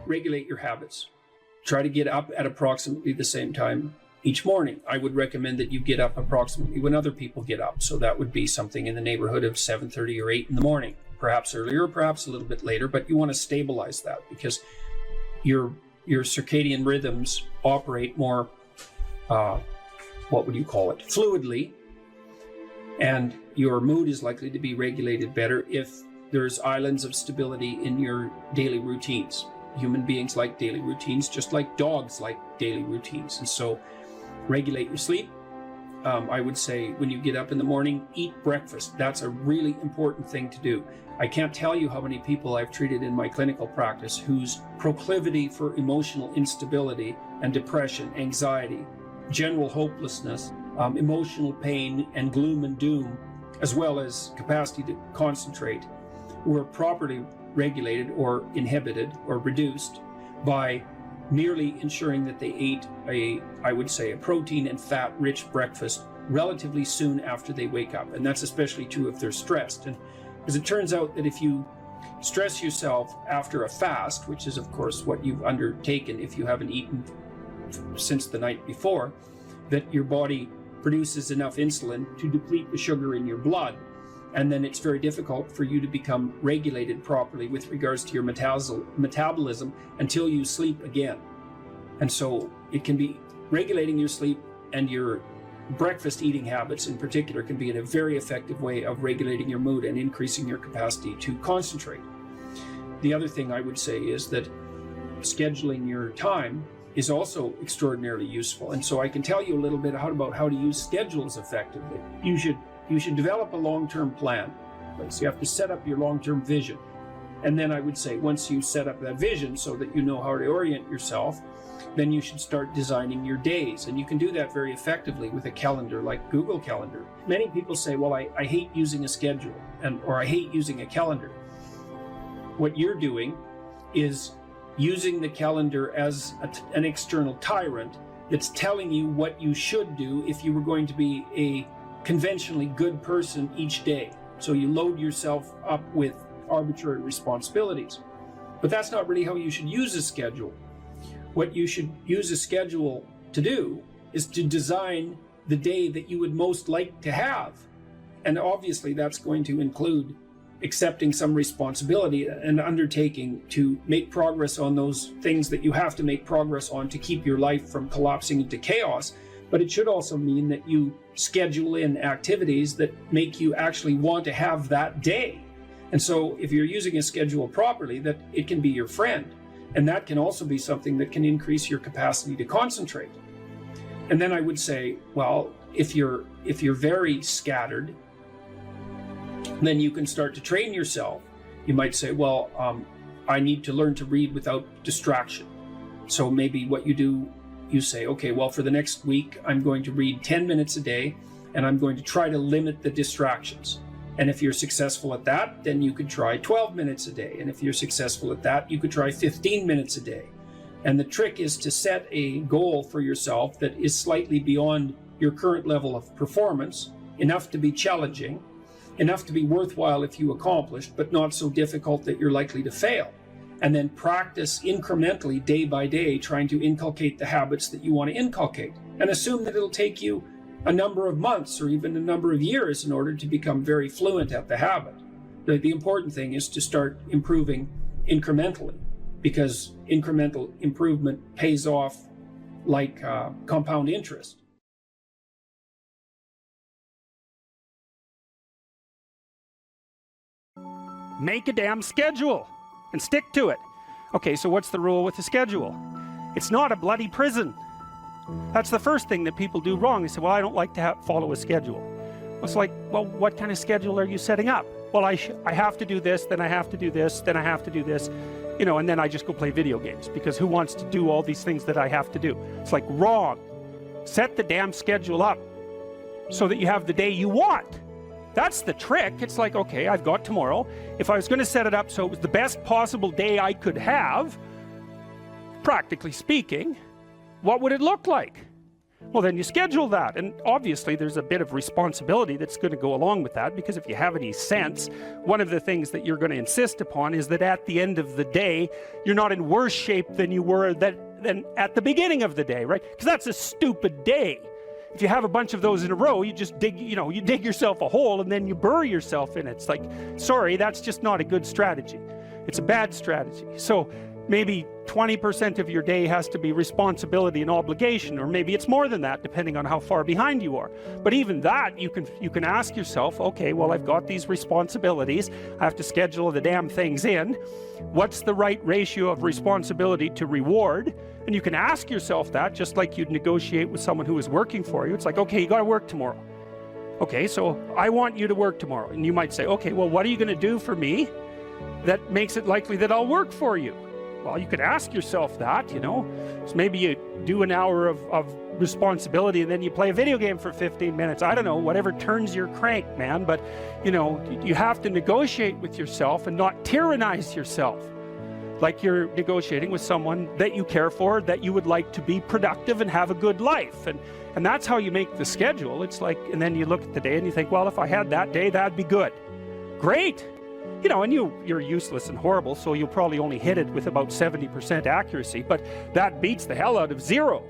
regulate your habits. Try to get up at approximately the same time each morning. I would recommend that you get up approximately when other people get up. So that would be something in the neighborhood of 7:30 or 8 in the morning, perhaps earlier, perhaps a little bit later, but you want to stabilize that because your circadian rhythms operate more, what would you call it, fluidly, and your mood is likely to be regulated better if there's islands of stability in your daily routines. Human beings like daily routines, just like dogs like daily routines. And so regulate your sleep. I would say when you get up in the morning, eat breakfast. That's a really important thing to do. I can't tell you how many people I've treated in my clinical practice whose proclivity for emotional instability and depression, anxiety, general hopelessness, emotional pain and gloom and doom, as well as capacity to concentrate, were properly regulated or inhibited or reduced by merely ensuring that they ate I would say, a protein and fat-rich breakfast relatively soon after they wake up. And that's especially true if they're stressed. And as it turns out that if you stress yourself after a fast, which is of course what you've undertaken if you haven't eaten since the night before, that your body produces enough insulin to deplete the sugar in your blood. And then it's very difficult for you to become regulated properly with regards to your metabolism until you sleep again. And so it can be regulating your sleep, and your breakfast eating habits in particular can be a very effective way of regulating your mood and increasing your capacity to concentrate. The other thing I would say is that scheduling your time is also extraordinarily useful. And so I can tell you a little bit about how to use schedules effectively. You should develop a long-term plan. So you have to set up your long-term vision. And then I would say once you set up that vision so that you know how to orient yourself, then you should start designing your days. And you can do that very effectively with a calendar like Google Calendar. Many people say, well, I hate using a schedule, or I hate using a calendar. What you're doing is using the calendar as an external tyrant that's telling you what you should do if you were going to be a conventionally good person each day. So you load yourself up with arbitrary responsibilities. But that's not really how you should use a schedule. What you should use a schedule to do is to design the day that you would most like to have. And obviously that's going to include accepting some responsibility and undertaking to make progress on those things that you have to make progress on to keep your life from collapsing into chaos. But it should also mean that you schedule in activities that make you actually want to have that day. And so if you're using a schedule properly, that it can be your friend. And that can also be something that can increase your capacity to concentrate. And then I would say, well, if you're very scattered, then you can start to train yourself. You might say, well, I need to learn to read without distraction. So maybe what you do, you say, okay, well, for the next week, I'm going to read 10 minutes a day, and I'm going to try to limit the distractions. And if you're successful at that, then you could try 12 minutes a day. And if you're successful at that, you could try 15 minutes a day. And the trick is to set a goal for yourself that is slightly beyond your current level of performance, enough to be challenging, enough to be worthwhile if you accomplish, but not so difficult that you're likely to fail. And then practice incrementally, day by day, trying to inculcate the habits that you want to inculcate. And assume that it'll take you a number of months or even a number of years in order to become very fluent at the habit. The important thing is to start improving incrementally, because incremental improvement pays off like compound interest. Make a damn schedule and stick to it. Okay, so what's the rule with the schedule? It's not a bloody prison. That's the first thing that people do wrong. They say, well, I don't like to follow a schedule. It's like, well, what kind of schedule are you setting up? Well, I have to do this, then I have to do this, then I have to do this, you know, and then I just go play video games, because who wants to do all these things that I have to do? It's like, wrong. Set the damn schedule up so that you have the day you want. That's the trick. It's like, okay, I've got tomorrow. If I was going to set it up so it was the best possible day I could have, practically speaking, what would it look like? Well, then you schedule that. And obviously there's a bit of responsibility that's going to go along with that, because if you have any sense, one of the things that you're going to insist upon is that at the end of the day, you're not in worse shape than you were than at the beginning of the day, right? Because that's a stupid day. If you have a bunch of those in a row, you just dig, you dig yourself a hole and then you bury yourself in it. It's like, sorry, that's just not a good strategy. It's a bad strategy. So maybe 20% of your day has to be responsibility and obligation, or maybe it's more than that, depending on how far behind you are. But even that, you can ask yourself, okay, well, I've got these responsibilities. I have to schedule the damn things in. What's the right ratio of responsibility to reward? And you can ask yourself that, just like you'd negotiate with someone who is working for you. It's like, okay, you got to work tomorrow. Okay, so I want you to work tomorrow. And you might say, okay, well, what are you going to do for me that makes it likely that I'll work for you? Well, you could ask yourself that, So maybe you do an hour of responsibility and then you play a video game for 15 minutes. I don't know, whatever turns your crank, man. But, you have to negotiate with yourself and not tyrannize yourself. Like you're negotiating with someone that you care for, that you would like to be productive and have a good life. And that's how you make the schedule. It's like, and then you look at the day and you think, well, if I had that day, that'd be good. Great. And you're useless and horrible, so you'll probably only hit it with about 70% accuracy, but that beats the hell out of 0,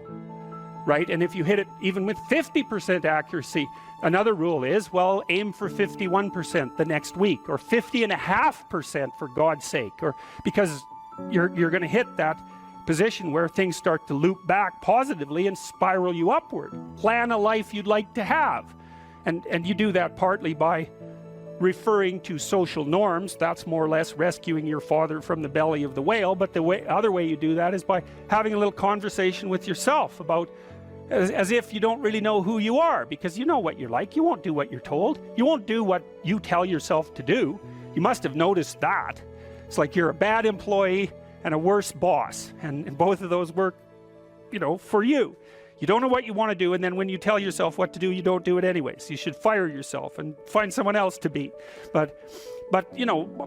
right? And if you hit it even with 50% accuracy, another rule is, well, aim for 51% the next week, or 50.5% for God's sake, or because you're going to hit that position where things start to loop back positively and spiral you upward. Plan a life you'd like to have, and you do that partly by referring to social norms. That's more or less rescuing your father from the belly of the whale. But the other way you do that is by having a little conversation with yourself about, as if you don't really know who you are, because you know what you're like. You won't do what you're told. You won't do what you tell yourself to do. You must have noticed that. It's like you're a bad employee and a worse boss, and both of those work, for you. You don't know what you want to do, and then when you tell yourself what to do, you don't do it anyways. You should fire yourself and find someone else to be. But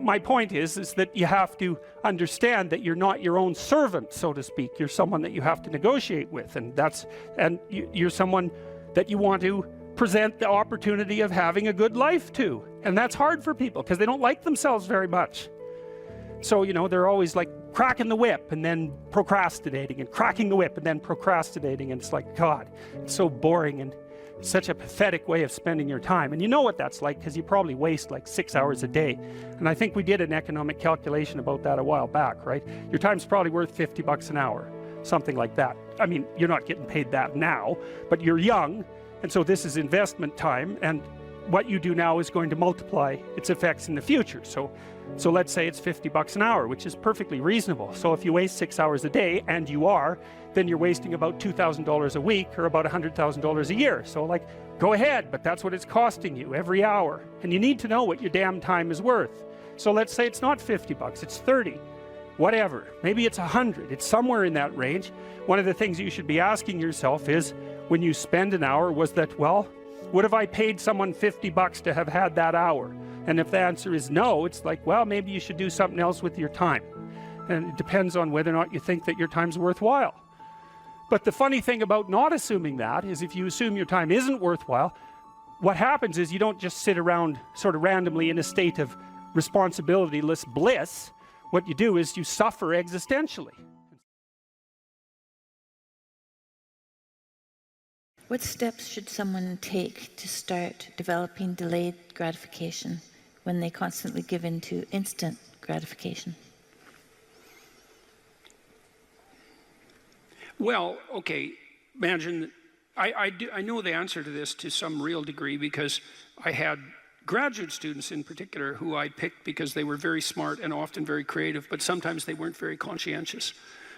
my point is that you have to understand that you're not your own servant, so to speak. You're someone that you have to negotiate with, and you're someone that you want to present the opportunity of having a good life to. And that's hard for people because they don't like themselves very much. So, they're always like cracking the whip and then procrastinating, and cracking the whip and then procrastinating. And it's like, God, it's so boring and such a pathetic way of spending your time. And you know what that's like, because you probably waste like 6 hours a day. And I think we did an economic calculation about that a while back, right? Your time's probably worth $50 an hour, something like that. I mean, you're not getting paid that now, but you're young. And so this is investment time. And what you do now is going to multiply its effects in the future. So let's say it's $50 an hour, which is perfectly reasonable. So if you waste 6 hours a day, and you are, then you're wasting about $2,000 a week, or about $100,000 a year. So like, go ahead, but that's what it's costing you every hour. And you need to know what your damn time is worth. So let's say it's not $50, it's 30, whatever. Maybe it's 100, it's somewhere in that range. One of the things you should be asking yourself is, when you spend an hour, was that, well, would have I paid someone $50 to have had that hour? And if the answer is no, it's like, well, maybe you should do something else with your time. And it depends on whether or not you think that your time's worthwhile. But the funny thing about not assuming that is, if you assume your time isn't worthwhile, what happens is you don't just sit around sort of randomly in a state of responsibility-less bliss. What you do is you suffer existentially. What steps should someone take to start developing delayed gratification when they constantly give in to instant gratification? Well, okay, imagine, I know the answer to this to some real degree, because I had graduate students in particular who I picked because they were very smart and often very creative, but sometimes they weren't very conscientious.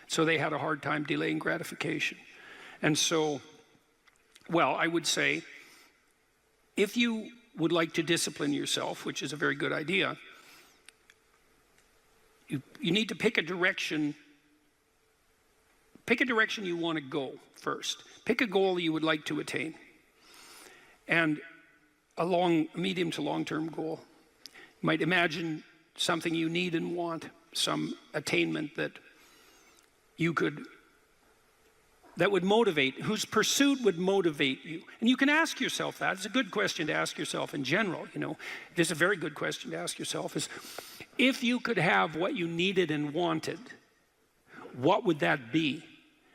So they had a hard time delaying gratification. And so, well, I would say, if you would like to discipline yourself, which is a very good idea, you need to pick a direction. Pick a direction you want to go first. Pick a goal you would like to attain, and a medium to long-term goal. You might imagine something you need and want, some attainment that you could that would motivate, whose pursuit would motivate you? And you can ask yourself that. It's a good question to ask yourself in general, you know. This is a very good question to ask yourself is, if you could have what you needed and wanted, what would that be?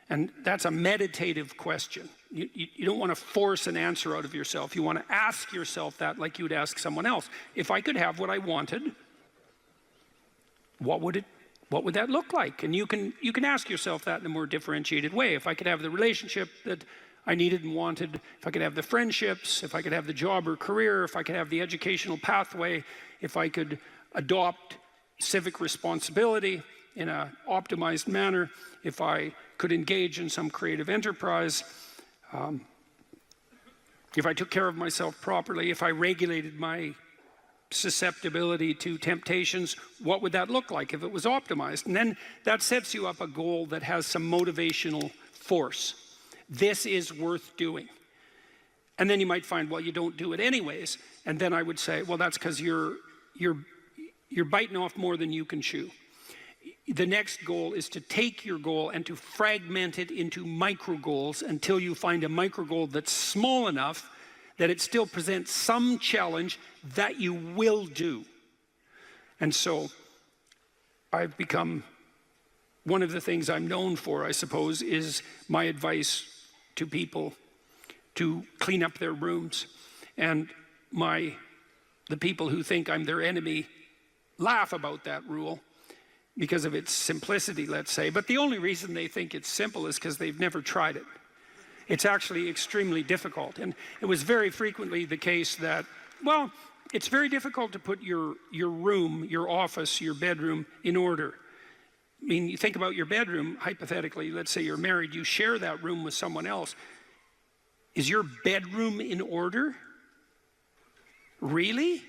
And that's a meditative question. You don't want to force an answer out of yourself. You want to ask yourself that like you would ask someone else. If I could have what I wanted, what would that look like? And you can ask yourself that in a more differentiated way. If I could have the relationship that I needed and wanted, if I could have the friendships, if I could have the job or career, if I could have the educational pathway, if I could adopt civic responsibility in an optimized manner, if I could engage in some creative enterprise, if I took care of myself properly, if I regulated my susceptibility to temptations, what would that look like if it was optimized? And then that sets you up a goal that has some motivational force. This is worth doing. And then you might find, well, you don't do it anyways. And then I would say, well, that's because you're biting off more than you can chew. The next goal is to take your goal and to fragment it into micro goals until you find a micro goal that's small enough that it still presents some challenge that you will do. And so I've become, one of the things I'm known for, I suppose, is my advice to people to clean up their rooms. And the people who think I'm their enemy laugh about that rule because of its simplicity, let's say. But the only reason they think it's simple is because they've never tried it. It's actually extremely difficult. And it was very frequently the case that, well, it's very difficult to put your room, your office, your bedroom in order. I mean, you think about your bedroom, hypothetically, let's say you're married, you share that room with someone else. Is your bedroom in order? Really?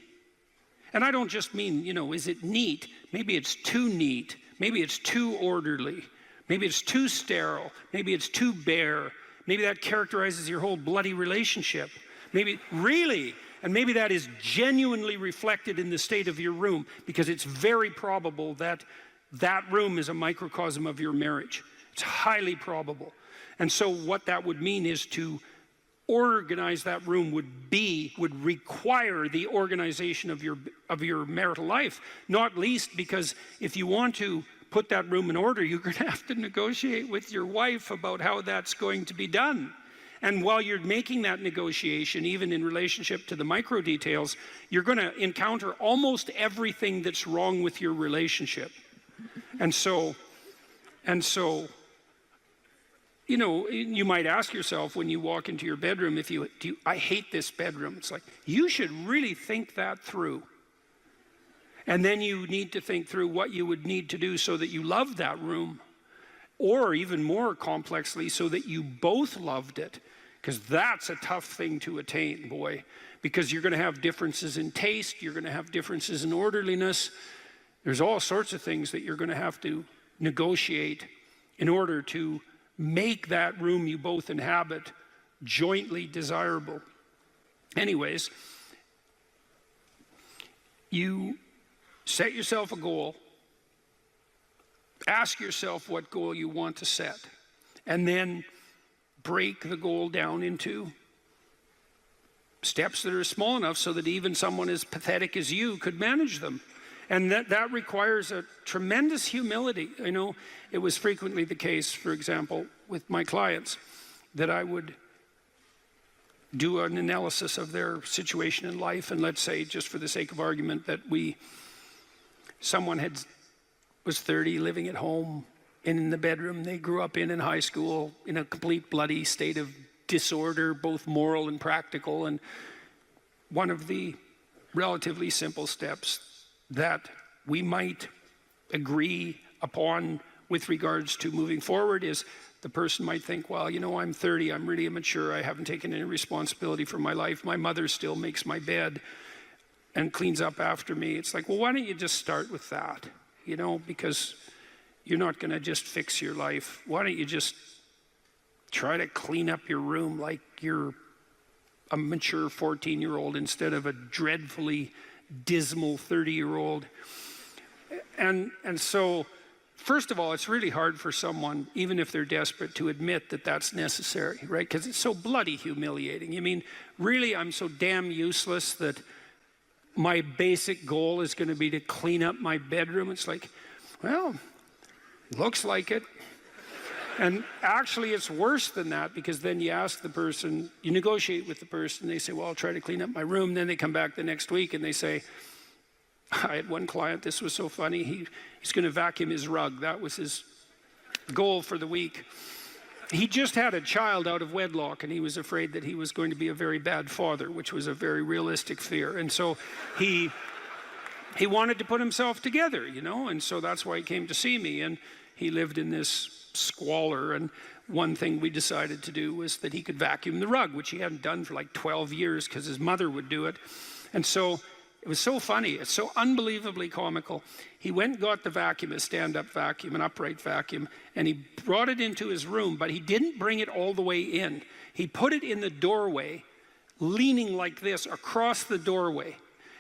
And I don't just mean, you know, is it neat? Maybe it's too neat. Maybe it's too orderly. Maybe it's too sterile. Maybe it's too bare. Maybe that characterizes your whole bloody relationship. Maybe, really? And maybe that is genuinely reflected in the state of your room, because it's very probable that that room is a microcosm of your marriage. It's highly probable. And so what that would mean is to organize that room would require the organization of your marital life, not least because if you want to put that room in order, you're going to have to negotiate with your wife about how that's going to be done. And while you're making that negotiation, even in relationship to the micro details, you're going to encounter almost everything that's wrong with your relationship. And so, you know, you might ask yourself when you walk into your bedroom, I hate this bedroom. It's like, you should really think that through. And then you need to think through what you would need to do so that you love that room, or even more complexly, so that you both loved it, because that's a tough thing to attain, boy, because you're going to have differences in taste, you're going to have differences in orderliness. There's all sorts of things that you're going to have to negotiate in order to make that room you both inhabit jointly desirable. Anyways, you set yourself a goal, ask yourself what goal you want to set, and then break the goal down into steps that are small enough so that even someone as pathetic as you could manage them. And that requires a tremendous humility. I know it was frequently the case, for example, with my clients, that I would do an analysis of their situation in life, and let's say, just for the sake of argument, that someone was 30, living at home, in the bedroom they grew up in high school, in a complete bloody state of disorder, both moral and practical. And one of the relatively simple steps that we might agree upon with regards to moving forward is, the person might think, well, you know, I'm 30, I'm really immature, I haven't taken any responsibility for my life, my mother still makes my bed and cleans up after me. It's like, well, why don't you just start with that? You know, because you're not going to just fix your life. Why don't you just try to clean up your room like you're a mature 14-year-old instead of a dreadfully dismal 30-year-old. And so first of all, it's really hard for someone, even if they're desperate, to admit that that's necessary, right? Because it's so bloody humiliating. You mean, really, I'm so damn useless that my basic goal is going to be to clean up my bedroom? It's like, well, looks like it. And actually, it's worse than that, because then you ask the person, you negotiate with the person, they say, well, I'll try to clean up my room. Then they come back the next week and they say, I had one client, this was so funny, he's going to vacuum his rug. That was his goal for the week. He just had a child out of wedlock, and he was afraid that he was going to be a very bad father, which was a very realistic fear. And so he wanted to put himself together, you know, and so that's why he came to see me. And he lived in this squalor, and one thing we decided to do was that he could vacuum the rug, which he hadn't done for like 12 years because his mother would do it. And so it was so funny, it's so unbelievably comical. He went and got the vacuum, a stand-up vacuum, an upright vacuum, and he brought it into his room, but he didn't bring it all the way in. He put it in the doorway, leaning like this across the doorway.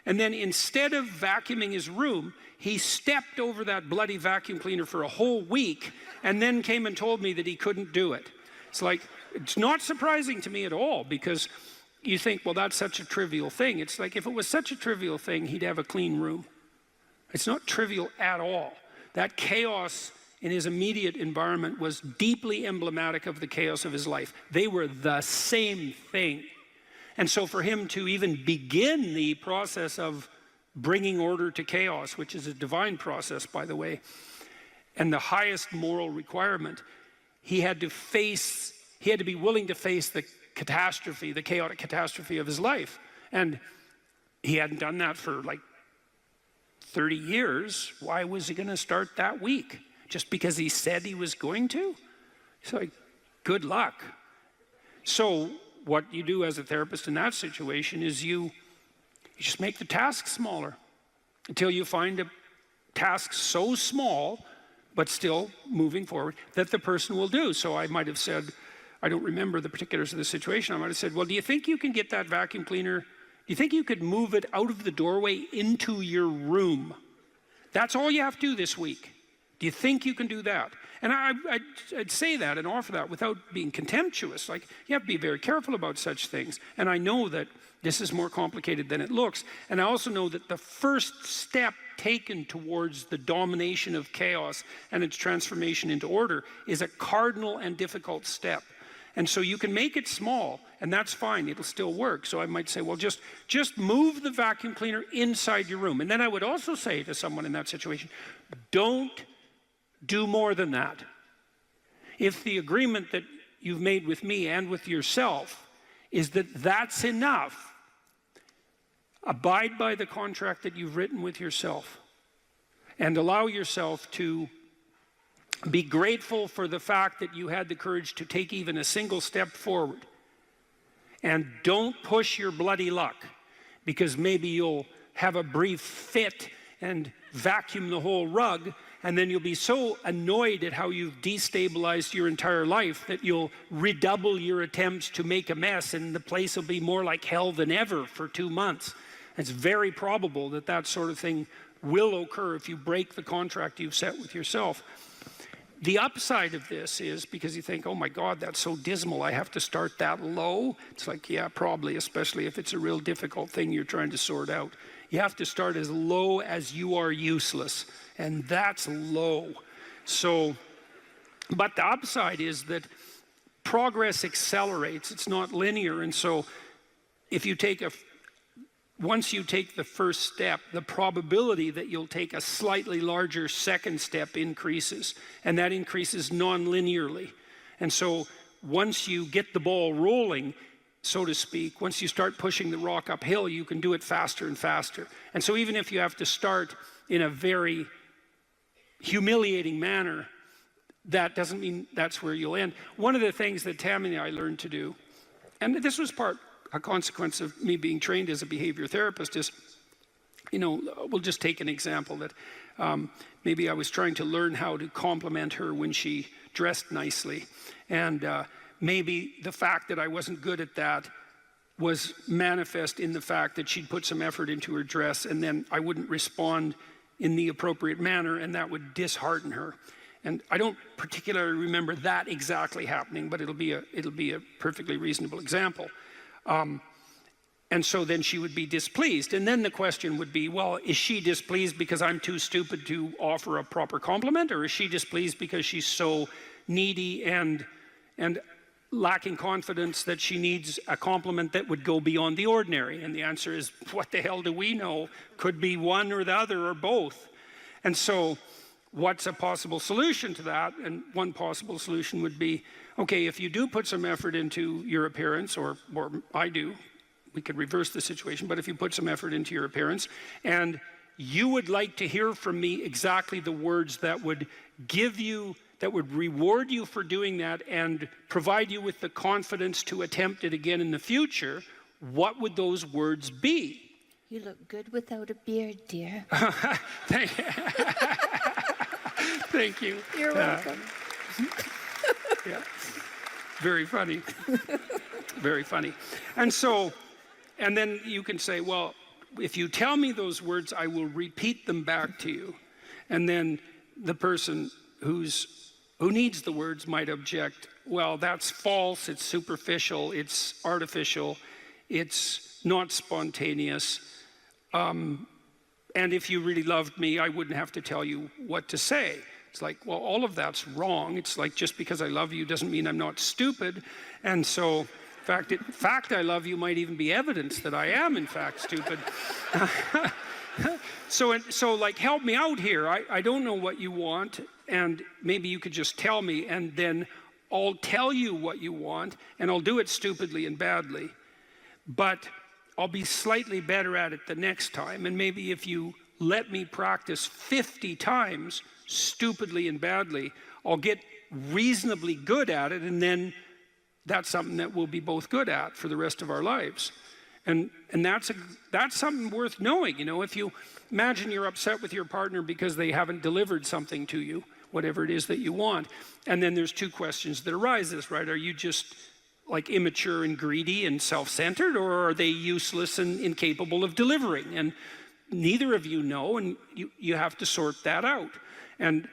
And then instead of vacuuming his room, he stepped over that bloody vacuum cleaner for a whole week, and then came and told me that he couldn't do it. It's like, it's not surprising to me at all, because you think, well, that's such a trivial thing. It's like, if it was such a trivial thing, he'd have a clean room. It's not trivial at all. That chaos in his immediate environment was deeply emblematic of the chaos of his life. They were the same thing. And so for him to even begin the process of bringing order to chaos, which is a divine process, by the way, and the highest moral requirement, he had to be willing to face the catastrophe, the chaotic catastrophe of his life. And he hadn't done that for like 30 years. Why was he going to start that week? Just because he said he was going to? It's like, good luck. So what you do as a therapist in that situation is you just make the task smaller until you find a task so small, but still moving forward, that the person will do. So I might have said, I don't remember the particulars of the situation. I might have said, well, do you think you can get that vacuum cleaner? Do you think you could move it out of the doorway into your room? That's all you have to do this week. Do you think you can do that? And I'd say that and offer that without being contemptuous. Like, you have to be very careful about such things. And I know that this is more complicated than it looks. And I also know that the first step taken towards the domination of chaos and its transformation into order is a cardinal and difficult step. And so you can make it small, and that's fine, it'll still work. So I might say, well, just move the vacuum cleaner inside your room. And then I would also say to someone in that situation, don't do more than that. If the agreement that you've made with me and with yourself is that that's enough, abide by the contract that you've written with yourself, and allow yourself to be grateful for the fact that you had the courage to take even a single step forward. And don't push your bloody luck, because maybe you'll have a brief fit and vacuum the whole rug, and then you'll be so annoyed at how you've destabilized your entire life that you'll redouble your attempts to make a mess, and the place will be more like hell than ever for 2 months. It's very probable that that sort of thing will occur if you break the contract you've set with yourself. The upside of this is, because you think, oh my God, that's so dismal, I have to start that low. It's like, yeah, probably, especially if it's a real difficult thing you're trying to sort out. You have to start as low as you are useless, and that's low. So, but the upside is that progress accelerates, it's not linear, and so if you take once you take the first step, the probability that you'll take a slightly larger second step increases, and that increases non-linearly. And so once you get the ball rolling, so to speak, once you start pushing the rock uphill, you can do it faster and faster. And so even if you have to start in a very humiliating manner, that doesn't mean that's where you'll end. One of the things that Tammy and I learned to do, and this was a consequence of me being trained as a behavior therapist, is, we'll just take an example that maybe I was trying to learn how to compliment her when she dressed nicely. And maybe the fact that I wasn't good at that was manifest in the fact that she'd put some effort into her dress, and then I wouldn't respond in the appropriate manner, and that would dishearten her. And I don't particularly remember that exactly happening, but it'll be a perfectly reasonable example. And so then she would be displeased. And then the question would be, well, is she displeased because I'm too stupid to offer a proper compliment? Or is she displeased because she's so needy and lacking confidence that she needs a compliment that would go beyond the ordinary? And the answer is, what the hell do we know? Could be one or the other or both. And so what's a possible solution to that? And one possible solution would be, okay, if you do put some effort into your appearance, or I do, we could reverse the situation, but if you put some effort into your appearance and you would like to hear from me exactly the words that would give you, that would reward you for doing that and provide you with the confidence to attempt it again in the future, what would those words be? You look good without a beard, dear. Thank you. You're welcome. Yeah. Very funny. Very funny. And so, and then you can say, well, if you tell me those words, I will repeat them back to you. And then the person who needs the words might object, well, that's false, it's superficial, it's artificial, it's not spontaneous. And if you really loved me, I wouldn't have to tell you what to say. It's like, well, all of that's wrong. It's like, just because I love you doesn't mean I'm not stupid. And so, in fact, I love you might even be evidence that I am, in fact, stupid. So like, help me out here. I don't know what you want, and maybe you could just tell me, and then I'll tell you what you want, and I'll do it stupidly and badly. But I'll be slightly better at it the next time, and maybe if you let me practice 50 times stupidly and badly, I'll get reasonably good at it, and then that's something that we'll be both good at for the rest of our lives. And that's something worth knowing. You know, if you imagine you're upset with your partner because they haven't delivered something to you, whatever it is that you want, and then there's two questions that arises, right? Are you just like immature and greedy and self-centered, or are they useless and incapable of delivering? And neither of you know, and you have to sort that out. And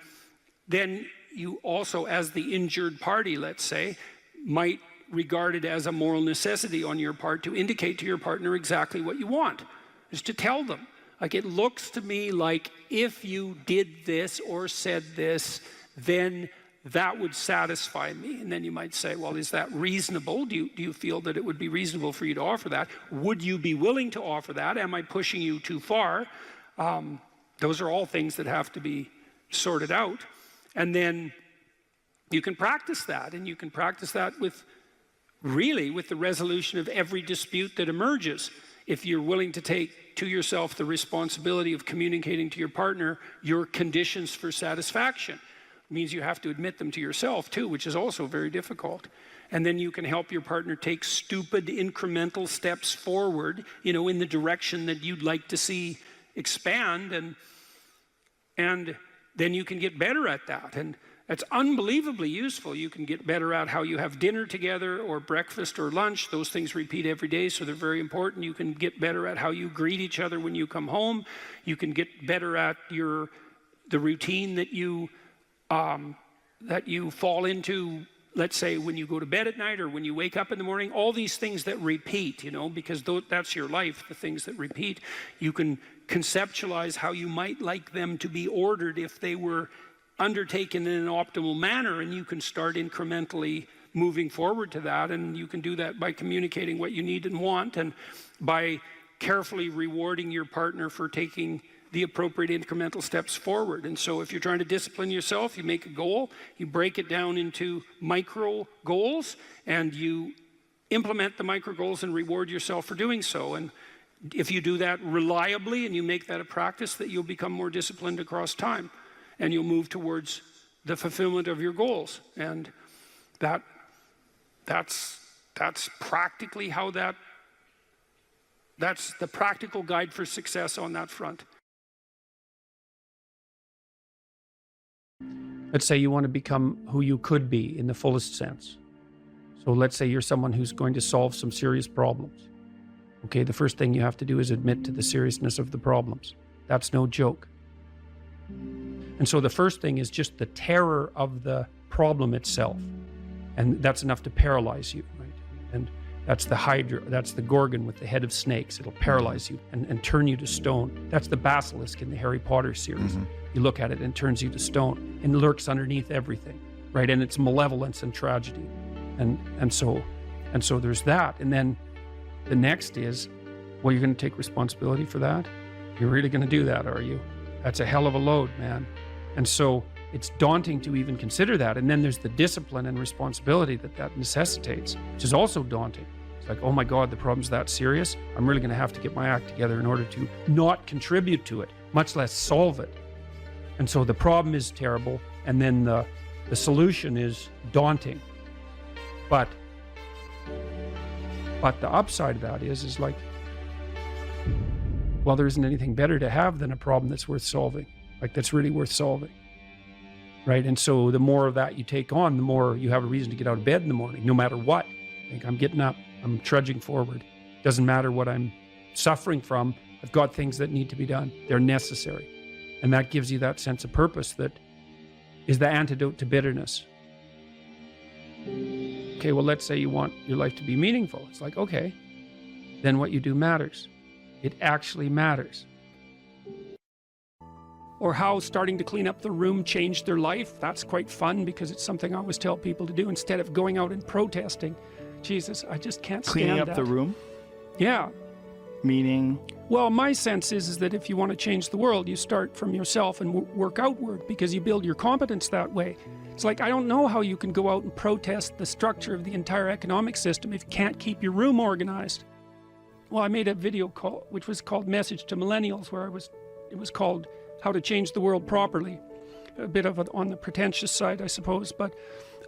then you also, as the injured party, let's say, might regard it as a moral necessity on your part to indicate to your partner exactly what you want, is to tell them. Like, it looks to me like if you did this or said this, then that would satisfy me. And then you might say, well, is that reasonable? Do you feel that it would be reasonable for you to offer that? Would you be willing to offer that? Am I pushing you too far? Those are all things that have to be sorted out. And then you can practice that, and you can practice that with the resolution of every dispute that emerges. If you're willing to take to yourself the responsibility of communicating to your partner your conditions for satisfaction. It means you have to admit them to yourself too, which is also very difficult. And then you can help your partner take stupid incremental steps forward, you know, in the direction that you'd like to see expand, and then you can get better at that. And it's unbelievably useful. You can get better at how you have dinner together, or breakfast or lunch. Those things repeat every day, so they're very important. You can get better at how you greet each other when you come home. You can get better at the routine that you fall into, let's say, when you go to bed at night or when you wake up in the morning. All these things that repeat, you know, because that's your life, the things that repeat. You can conceptualize how you might like them to be ordered if they were undertaken in an optimal manner, and you can start incrementally moving forward to that. And you can do that by communicating what you need and want, and by carefully rewarding your partner for taking the appropriate incremental steps forward. And so if you're trying to discipline yourself, you make a goal, you break it down into micro goals, and you implement the micro goals and reward yourself for doing so. And if you do that reliably and you make that a practice, that you'll become more disciplined across time, and you'll move towards the fulfillment of your goals. And that's practically how that's the practical guide for success on that front. Let's say you want to become who you could be in the fullest sense. So let's say you're someone who's going to solve some serious problems. Okay, the first thing you have to do is admit to the seriousness of the problems. That's no joke. And so the first thing is just the terror of the problem itself. And that's enough to paralyze you, right? And that's the Hydra, that's the Gorgon with the head of snakes. It'll paralyze you and turn you to stone. That's the basilisk in the Harry Potter series. You look at it and it turns you to stone and lurks underneath everything, right? And it's malevolence and tragedy. And so there's that. And then the next is, well, you're going to take responsibility for that? You're really going to do that, are you? That's a hell of a load, man. And so it's daunting to even consider that. And then there's the discipline and responsibility that necessitates, which is also daunting. It's like, oh my God, the problem's that serious? I'm really going to have to get my act together in order to not contribute to it, much less solve it. And so the problem is terrible, and then the solution is daunting. But the upside of that is like, well, there isn't anything better to have than a problem that's worth solving, like that's really worth solving, right? And so the more of that you take on, the more you have a reason to get out of bed in the morning, no matter what. Like, I'm getting up, I'm trudging forward. Doesn't matter what I'm suffering from. I've got things that need to be done. They're necessary. And that gives you that sense of purpose that is the antidote to bitterness. Okay, well, let's say you want your life to be meaningful. It's like, okay, then what you do matters. It actually matters. Or how starting to clean up the room changed their life. That's quite fun because it's something I always tell people to do instead of going out and protesting. Jesus, I just can't stand Cleaning up that. the room? Yeah. Meaning? Well, my sense is that if you want to change the world, you start from yourself and work outward because you build your competence that way. It's like, I don't know how you can go out and protest the structure of the entire economic system if you can't keep your room organized. Well, I made a video call, which was called Message to Millennials, where it was called How to Change the World Properly. A bit of on the pretentious side, I suppose, but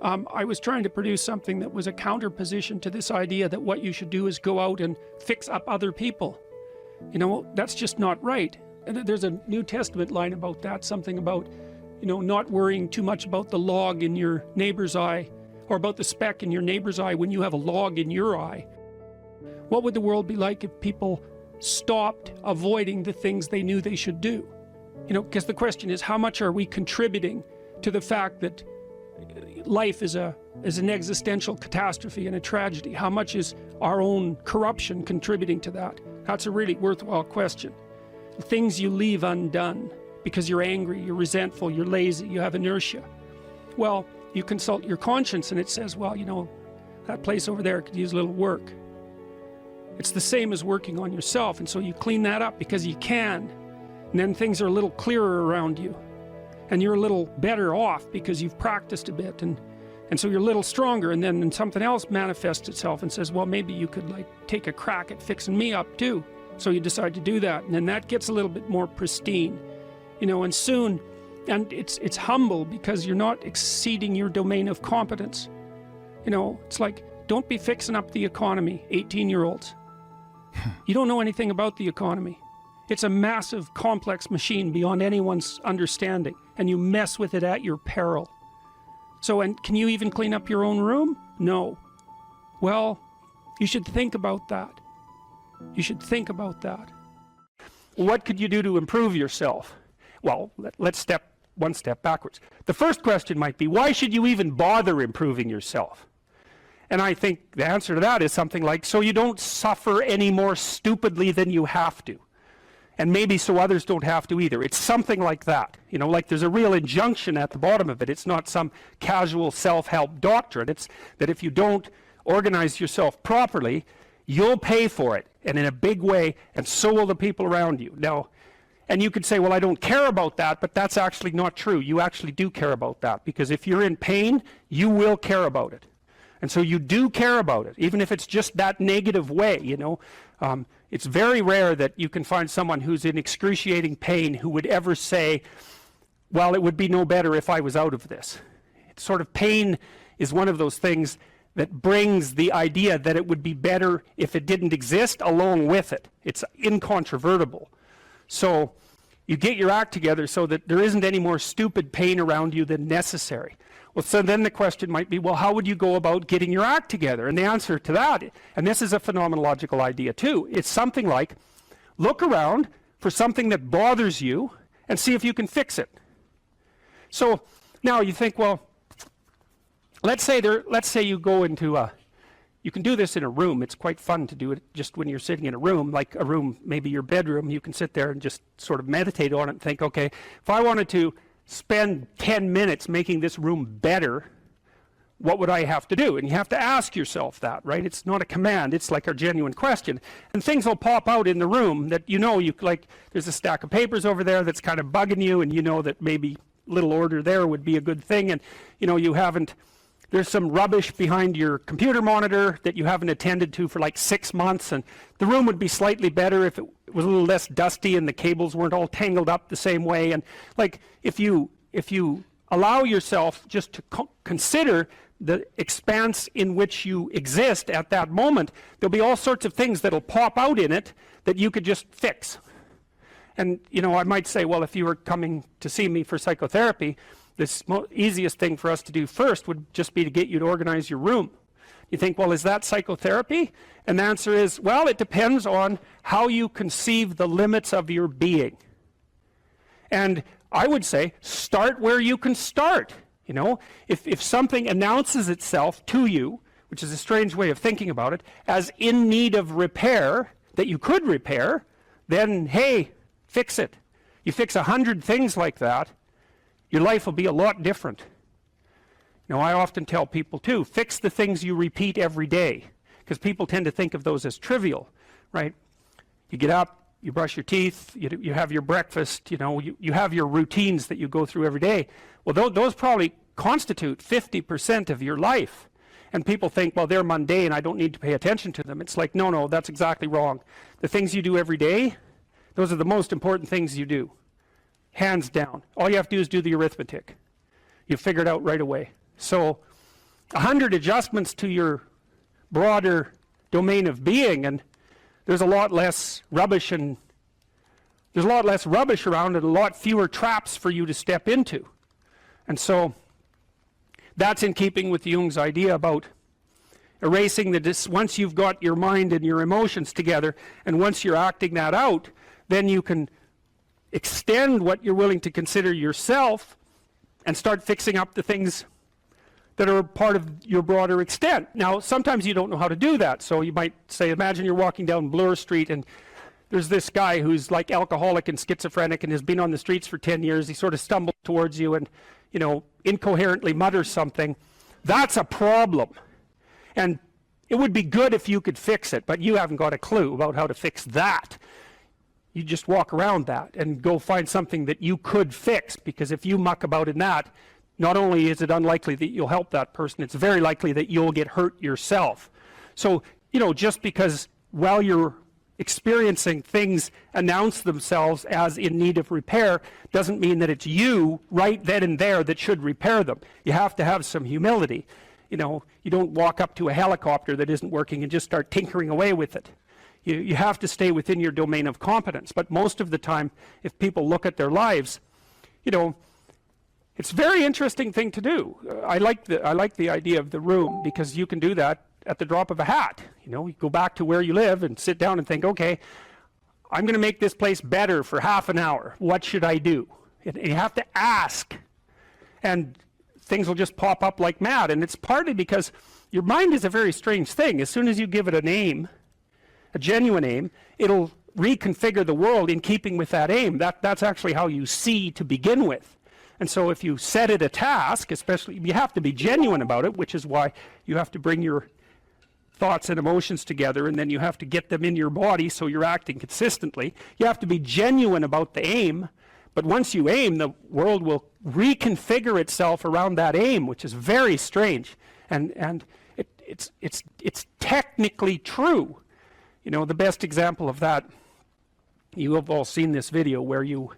I was trying to produce something that was a counterposition to this idea that what you should do is go out and fix up other people. You know, that's just not right. And there's a New Testament line about that, something about, you know, not worrying too much about the log in your neighbor's eye, or about the speck in your neighbor's eye when you have a log in your eye. What would the world be like if people stopped avoiding the things they knew they should do? You know, because the question is, how much are we contributing to the fact that life is an existential catastrophe and a tragedy? How much is our own corruption contributing to that? That's a really worthwhile question. The things you leave undone because you're angry, you're resentful, you're lazy, you have inertia. Well, you consult your conscience and it says, well, you know, that place over there could use a little work. It's the same as working on yourself, and so you clean that up because you can, and then things are a little clearer around you, and you're a little better off because you've practiced a bit, and so you're a little stronger, and then something else manifests itself and says, well, maybe you could like take a crack at fixing me up too. So you decide to do that, and then that gets a little bit more pristine, you know, and soon, and it's humble because you're not exceeding your domain of competence. You know, it's like, don't be fixing up the economy, 18-year-olds. You don't know anything about the economy. It's a massive, complex machine beyond anyone's understanding, and you mess with it at your peril. So, and can you even clean up your own room? No. Well, you should think about that. You should think about that. What could you do to improve yourself? Well, let's step one step backwards. The first question might be, why should you even bother improving yourself? And I think the answer to that is something like, so you don't suffer any more stupidly than you have to. And maybe so others don't have to either. It's something like that. You know, like there's a real injunction at the bottom of it. It's not some casual self-help doctrine. It's that if you don't organize yourself properly, you'll pay for it, and in a big way, and so will the people around you. Now, and you could say, well, I don't care about that, but that's actually not true. You actually do care about that, because if you're in pain, you will care about it. And so you do care about it, even if it's just that negative way, you know. It's very rare that you can find someone who's in excruciating pain who would ever say, well, it would be no better if I was out of this. It's sort of pain is one of those things that brings the idea that it would be better if it didn't exist along with it. It's incontrovertible. So you get your act together so that there isn't any more stupid pain around you than necessary. Well, so then the question might be, well, how would you go about getting your act together? And the answer to that, and this is a phenomenological idea too, it's something like, look around for something that bothers you and see if you can fix it. So now you think, well, let's say you go into you can do this in a room. It's quite fun to do it just when you're sitting in a room, like a room, maybe your bedroom. You can sit there and just sort of meditate on it and think, okay, if I wanted to spend 10 minutes making this room better, what would I have to do? And you have to ask yourself that, right? It's not a command, it's like a genuine question. And things will pop out in the room that you like, there's a stack of papers over there that's kind of bugging you, and you know that maybe little order there would be a good thing, and there's some rubbish behind your computer monitor that you haven't attended to for like 6 months, and the room would be slightly better if it was a little less dusty and the cables weren't all tangled up the same way. And like, if you allow yourself just to consider the expanse in which you exist at that moment, there'll be all sorts of things that'll pop out in it that you could just fix. And I might say, well, if you were coming to see me for psychotherapy, the easiest thing for us to do first would just be to get you to organize your room. You think, well, is that psychotherapy? And the answer is, well, it depends on how you conceive the limits of your being. And I would say, start where you can start. If something announces itself to you, which is a strange way of thinking about it, as in need of repair, that you could repair, then, hey, fix it. You fix 100 things like that, your life will be a lot different. I often tell people too, fix the things you repeat every day, because people tend to think of those as trivial, right? You get up, you brush your teeth, you have your breakfast, you have your routines that you go through every day. Well, those probably constitute 50% of your life. And people think, well, they're mundane, I don't need to pay attention to them. It's like, no, that's exactly wrong. The things you do every day, those are the most important things you do. Hands down. All you have to do is do the arithmetic. You figure it out right away. So 100 adjustments to your broader domain of being, and there's a lot less rubbish around, and a lot fewer traps for you to step into. And so that's in keeping with Jung's idea about erasing once you've got your mind and your emotions together, and once you're acting that out, then you can extend what you're willing to consider yourself and start fixing up the things that are part of your broader extent. Now, sometimes you don't know how to do that. So you might say, imagine you're walking down Bloor Street and there's this guy who's like alcoholic and schizophrenic and has been on the streets for 10 years. He sort of stumbles towards you and, incoherently mutters something. That's a problem. And it would be good if you could fix it, but you haven't got a clue about how to fix that. You just walk around that and go find something that you could fix, because if you muck about in that, not only is it unlikely that you'll help that person, it's very likely that you'll get hurt yourself. So, just because while you're experiencing things announce themselves as in need of repair doesn't mean that it's you right then and there that should repair them. You have to have some humility. You don't walk up to a helicopter that isn't working and just start tinkering away with it. You have to stay within your domain of competence. But most of the time, if people look at their lives, it's a very interesting thing to do. I like the idea of the room, because you can do that at the drop of a hat. You go back to where you live and sit down and think, okay, I'm going to make this place better for half an hour. What should I do? And you have to ask. And things will just pop up like mad. And it's partly because your mind is a very strange thing. As soon as you give it a name, a genuine aim, it'll reconfigure the world in keeping with that aim. That's actually how you see to begin with. And so if you set it a task, especially, you have to be genuine about it, which is why you have to bring your thoughts and emotions together, and then you have to get them in your body so you're acting consistently. You have to be genuine about the aim, but once you aim, the world will reconfigure itself around that aim, which is very strange. And it's technically true. The best example of that, you have all seen this video where you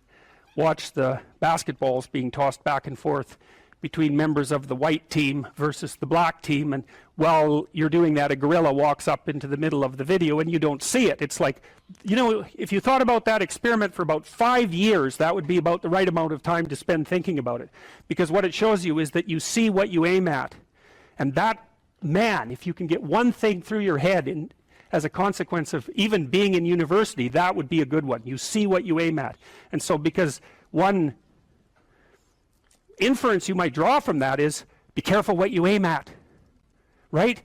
watch the basketballs being tossed back and forth between members of the white team versus the black team, and while you're doing that, a gorilla walks up into the middle of the video and you don't see it. It's like, if you thought about that experiment for about 5 years, that would be about the right amount of time to spend thinking about it, because what it shows you is that you see what you aim at. And that, man, if you can get one thing through your head as a consequence of even being in university, that would be a good one. You see what you aim at. And so because one inference you might draw from that is, be careful what you aim at, right?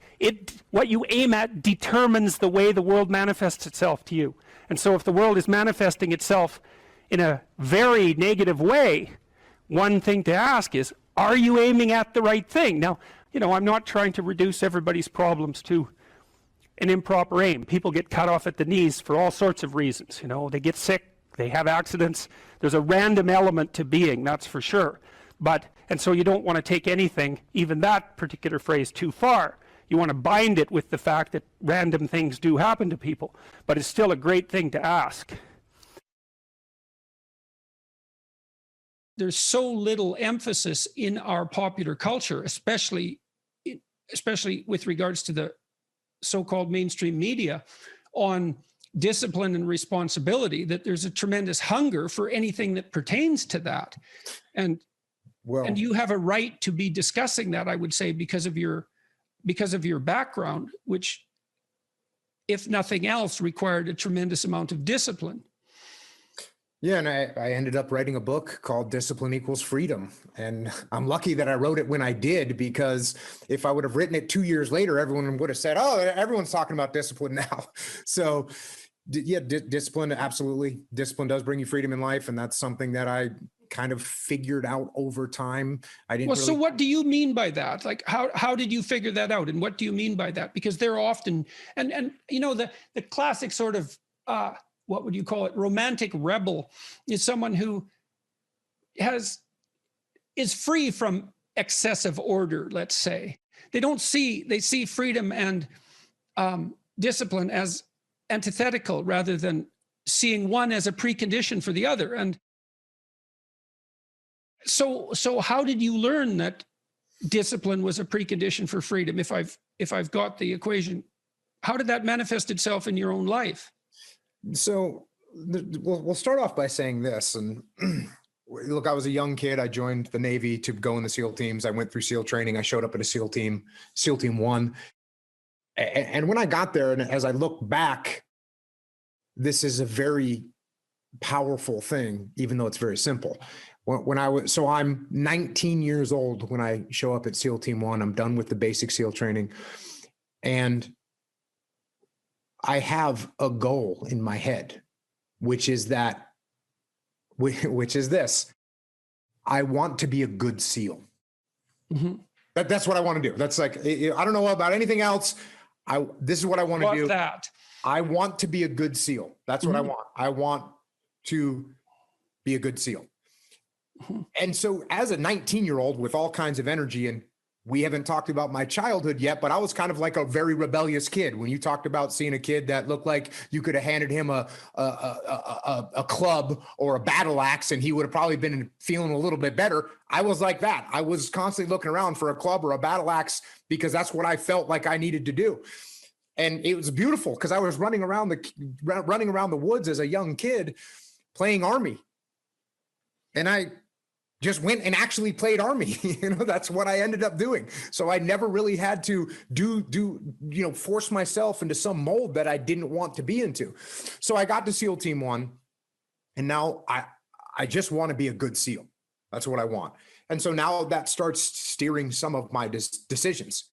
What you aim at determines the way the world manifests itself to you. And so if the world is manifesting itself in a very negative way, one thing to ask is, are you aiming at the right thing? Now, I'm not trying to reduce everybody's problems to an improper aim. People get cut off at the knees for all sorts of reasons. They get sick, they have accidents. There's a random element to being, that's for sure. And so you don't want to take anything, even that particular phrase, too far. You want to bind it with the fact that random things do happen to people, but it's still a great thing to ask. There's so little emphasis in our popular culture, especially with regards to the so-called mainstream media, on discipline and responsibility, that there's a tremendous hunger for anything that pertains to that. And you have a right to be discussing that, I would say, because of your background, which, if nothing else, required a tremendous amount of discipline. Yeah, and I ended up writing a book called Discipline Equals Freedom. And I'm lucky that I wrote it when I did, because if I would have written it 2 years later, everyone would have said, oh, everyone's talking about discipline now. So yeah, discipline, absolutely. Discipline does bring you freedom in life. And that's something that I kind of figured out over time. So what do you mean by that? Like, how did you figure that out? And what do you mean by that? Because they're often, and the classic sort of, what would you call it? Romantic rebel is someone who is free from excessive order, let's say. They see freedom and discipline as antithetical rather than seeing one as a precondition for the other. And so how did you learn that discipline was a precondition for freedom? If I've got the equation, how did that manifest itself in your own life? So we'll start off by saying this. And look, I was a young kid. I joined the Navy to go in the SEAL teams. I went through SEAL training. I showed up at a SEAL team 1. And when I got there, and as I look back, this is a very powerful thing, even though it's very simple. I'm 19 years old when I show up at SEAL Team 1. I'm done with the basic SEAL training. And I have a goal in my head, which is this. I want to be a good SEAL. Mm-hmm. That's what I want to do. That's like, I don't know about anything else. This is what I want to do. I want to be a good SEAL. That's what I want. I want to be a good SEAL. Mm-hmm. And so as a 19-year-old with all kinds of energy, and we haven't talked about my childhood yet, but I was kind of like a very rebellious kid. When you talked about seeing a kid that looked like you could have handed him a club or a battle axe and he would have probably been feeling a little bit better, I was like that. I was constantly looking around for a club or a battle axe because that's what I felt like I needed to do. And it was beautiful because I was running around the woods as a young kid playing Army. And I just went and actually played Army. That's what I ended up doing. So I never really had to force myself into some mold that I didn't want to be into. So I got to SEAL Team 1, and now I just want to be a good SEAL. That's what I want. And so now that starts steering some of my decisions.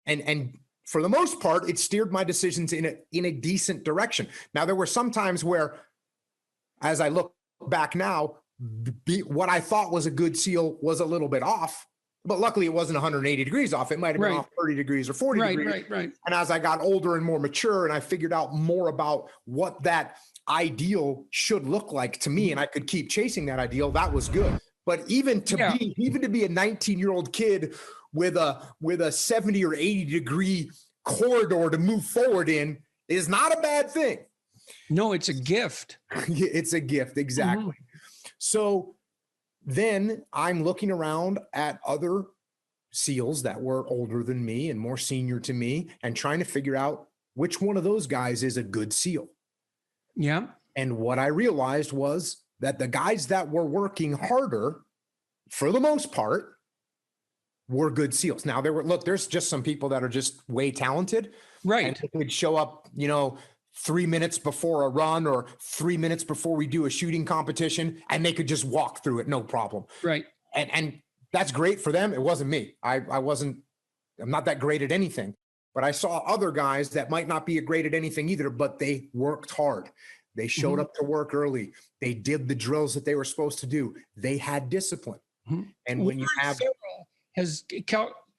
And for the most part, it steered my decisions in a decent direction. Now, there were some times where, as I look back now, what I thought was a good SEAL was a little bit off, but luckily it wasn't 180 degrees off. It might've been off 30 degrees or 40 degrees. Right. And as I got older and more mature and I figured out more about what that ideal should look like to me, and I could keep chasing that ideal, that was good. But even to be a 19-year-old kid with a 70 or 80 degree corridor to move forward in is not a bad thing. No, it's a gift. It's a gift. Exactly. Mm-hmm. So then I'm looking around at other SEALs that were older than me and more senior to me and trying to figure out which one of those guys is a good SEAL. Yeah. And what I realized was that the guys that were working harder, for the most part, were good SEALs. Now there's just some people that are just way talented. Right. And they could show up, 3 minutes before a run or 3 minutes before we do a shooting competition, and they could just walk through it, no problem. Right. And that's great for them. It wasn't me. I'm not that great at anything, but I saw other guys that might not be great at anything either, but they worked hard. They showed up to work early. They did the drills that they were supposed to do. They had discipline. And when you have has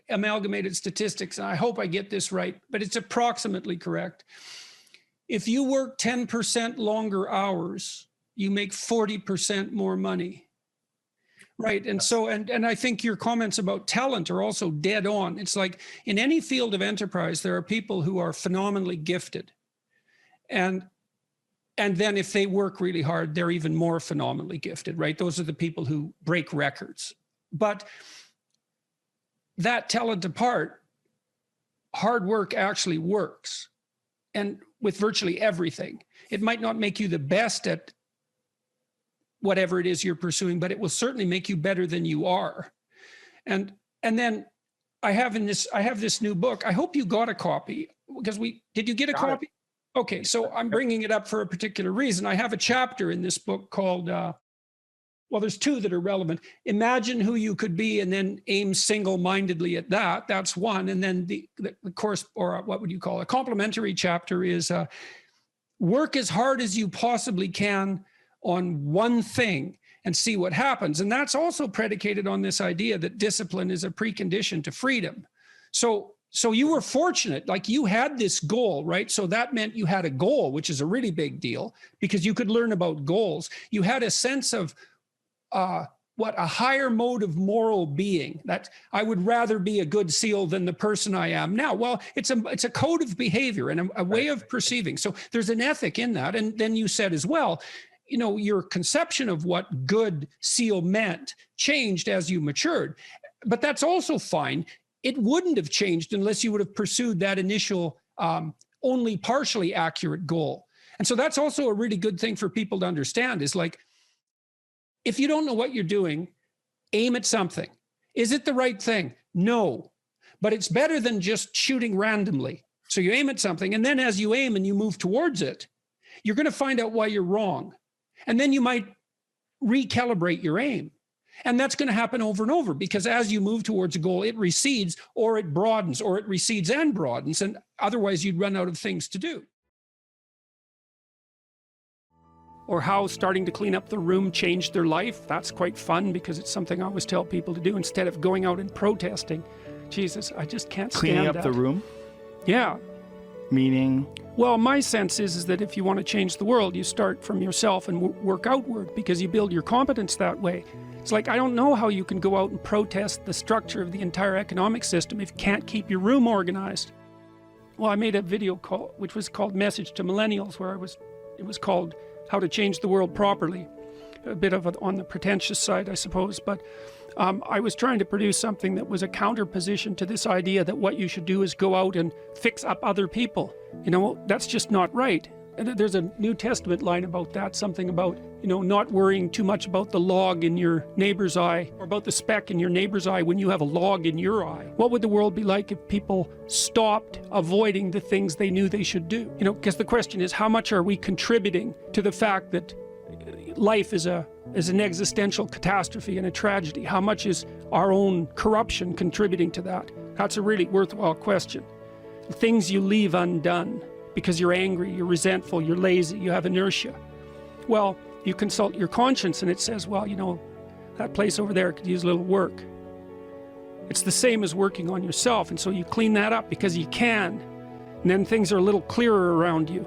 amalgamated statistics, and I hope I get this right, but it's approximately correct. If you work 10% longer hours, you make 40% more money. Right. And so, and I think your comments about talent are also dead on. It's like in any field of enterprise, there are people who are phenomenally gifted. And then if they work really hard, they're even more phenomenally gifted, right? Those are the people who break records. But that talent apart, hard work actually works. And with virtually everything, it might not make you the best at whatever it is you're pursuing, but it will certainly make you better than you are. And then I have this new book. I hope you got a copy, because did you get a copy? Okay, so I'm bringing it up for a particular reason. I have a chapter in this book called, well, there's two that are relevant. Imagine who you could be and then aim single-mindedly at that. That's one. And then the course, or what would you call it? A complementary chapter is work as hard as you possibly can on one thing and see what happens. And that's also predicated on this idea that discipline is a precondition to freedom. So you were fortunate, like you had this goal, right? So that meant you had a goal, which is a really big deal because you could learn about goals. You had a sense of a higher mode of moral being, that I would rather be a good SEAL than the person I am now. Well, it's a code of behavior and a way of perceiving. So there's an ethic in that. And then you said as well, you know, your conception of what good SEAL meant changed as you matured, but that's also fine. It wouldn't have changed unless you would have pursued that initial only partially accurate goal. And so that's also a really good thing for people to understand is like, if you don't know what you're doing, aim at something. Is it the right thing? No, but it's better than just shooting randomly. So you aim at something, and then as you aim and you move towards it, you're going to find out why you're wrong. And then you might recalibrate your aim. And that's going to happen over and over because as you move towards a goal, it recedes or it broadens or it recedes and broadens. And otherwise you'd run out of things to do. Or how starting to clean up the room changed their life. That's quite fun because it's something I always tell people to do instead of going out and protesting. Jesus, I just can't stand Cleaning up that. the room? Yeah. Meaning? Well, my sense is that if you want to change the world, you start from yourself and work outward because you build your competence that way. It's like, I don't know how you can go out and protest the structure of the entire economic system if you can't keep your room organized. Well, I made a video which was called Message to Millennials, where it was called How to Change the World Properly. A bit of on the pretentious side, I suppose, but I was trying to produce something that was a counterposition to this idea that what you should do is go out and fix up other people. You know, that's just not right. And there's a New Testament line about that, something about, you know, not worrying too much about the log in your neighbor's eye or about the speck in your neighbor's eye when you have a log in your eye. What would the world be like if people stopped avoiding the things they knew they should do? You know, because the question is, how much are we contributing to the fact that life is an existential catastrophe and a tragedy? How much is our own corruption contributing to that? That's a really worthwhile question. The things you leave undone because you're angry, you're resentful, you're lazy, you have inertia. Well, you consult your conscience and it says, well, you know, that place over there could use a little work. It's the same as working on yourself, and so you clean that up because you can. And then things are a little clearer around you.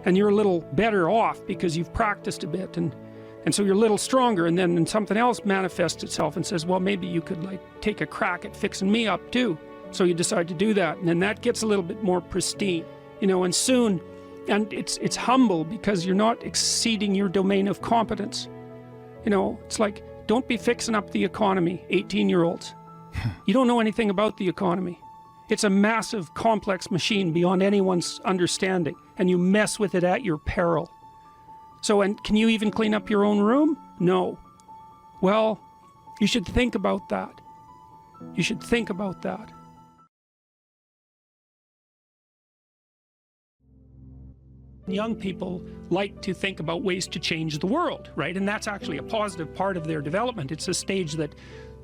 And you're a little better off because you've practiced a bit, and so you're a little stronger, and then something else manifests itself and says, well, maybe you could like take a crack at fixing me up too. So you decide to do that, and then that gets a little bit more pristine, you know, and soon, and it's humble because you're not exceeding your domain of competence. You know, it's like, don't be fixing up the economy, 18-year-olds. You don't know anything about the economy. It's a massive, complex machine beyond anyone's understanding, and you mess with it at your peril. So, and can you even clean up your own room? No. Well, you should think about that. You should think about that. Young people like to think about ways to change the world, right? And that's actually a positive part of their development. It's a stage that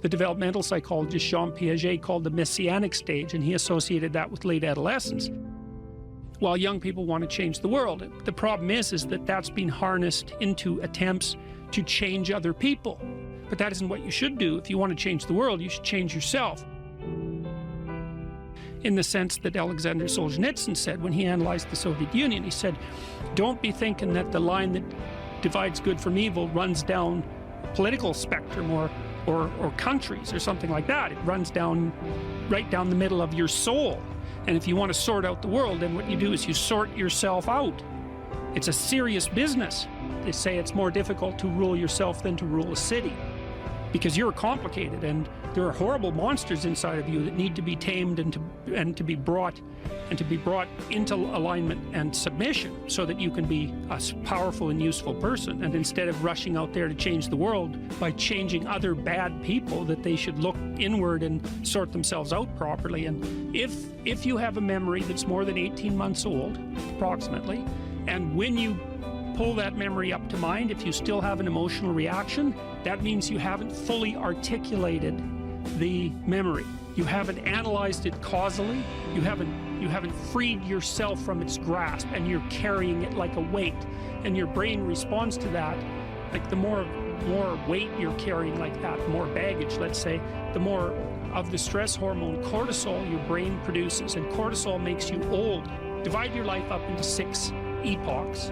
the developmental psychologist Jean Piaget called the messianic stage, and he associated that with late adolescence. While young people want to change the world, the problem is that that's been harnessed into attempts to change other people. But that isn't what you should do. If you want to change the world, you should change yourself. In the sense that Alexander Solzhenitsyn said when he analyzed the Soviet Union, he said, don't be thinking that the line that divides good from evil runs down a political spectrum or countries or something like that. It runs down right down the middle of your soul. And if you want to sort out the world, then what you do is you sort yourself out. It's a serious business. They say it's more difficult to rule yourself than to rule a city, because you're complicated and there are horrible monsters inside of you that need to be tamed and to be brought into alignment and submission so that you can be a powerful and useful person. And instead of rushing out there to change the world by changing other bad people, that they should look inward and sort themselves out properly. And if you have a memory that's more than 18 months old, approximately, and when you pull that memory up to mind, if you still have an emotional reaction, that means you haven't fully articulated the memory. You haven't analyzed it causally. You haven't freed yourself from its grasp, and you're carrying it like a weight. And your brain responds to that. Like the more weight you're carrying like that, the more baggage, let's say, the more of the stress hormone cortisol your brain produces. And cortisol makes you old. Divide your life up into 6 epochs.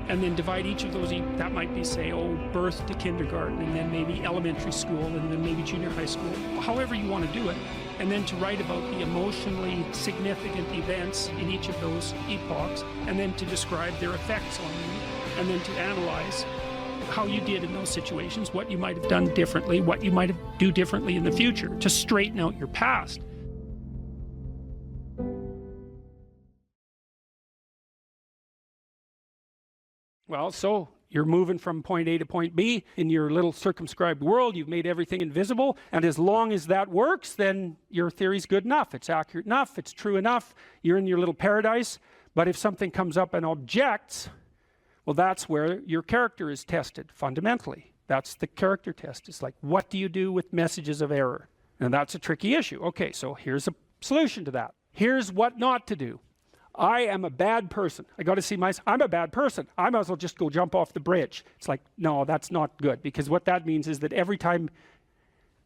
And then divide each of those, that might be, say, birth to kindergarten, and then maybe elementary school, and then maybe junior high school, however you want to do it. And then to write about the emotionally significant events in each of those epochs, and then to describe their effects on you, and then to analyze how you did in those situations, what you might have done differently, what you might do differently in the future, to straighten out your past. Well, so you're moving from point A to point B in your little circumscribed world. You've made everything invisible. And as long as that works, then your theory's good enough. It's accurate enough. It's true enough. You're in your little paradise. But if something comes up and objects, well, that's where your character is tested fundamentally. That's the character test. It's like, what do you do with messages of error? And that's a tricky issue. Okay, so here's a solution to that. Here's what not to do. I am a bad person. I got to see myself. I'm a bad person. I might as well just go jump off the bridge. It's like, no, that's not good, because what that means is that every time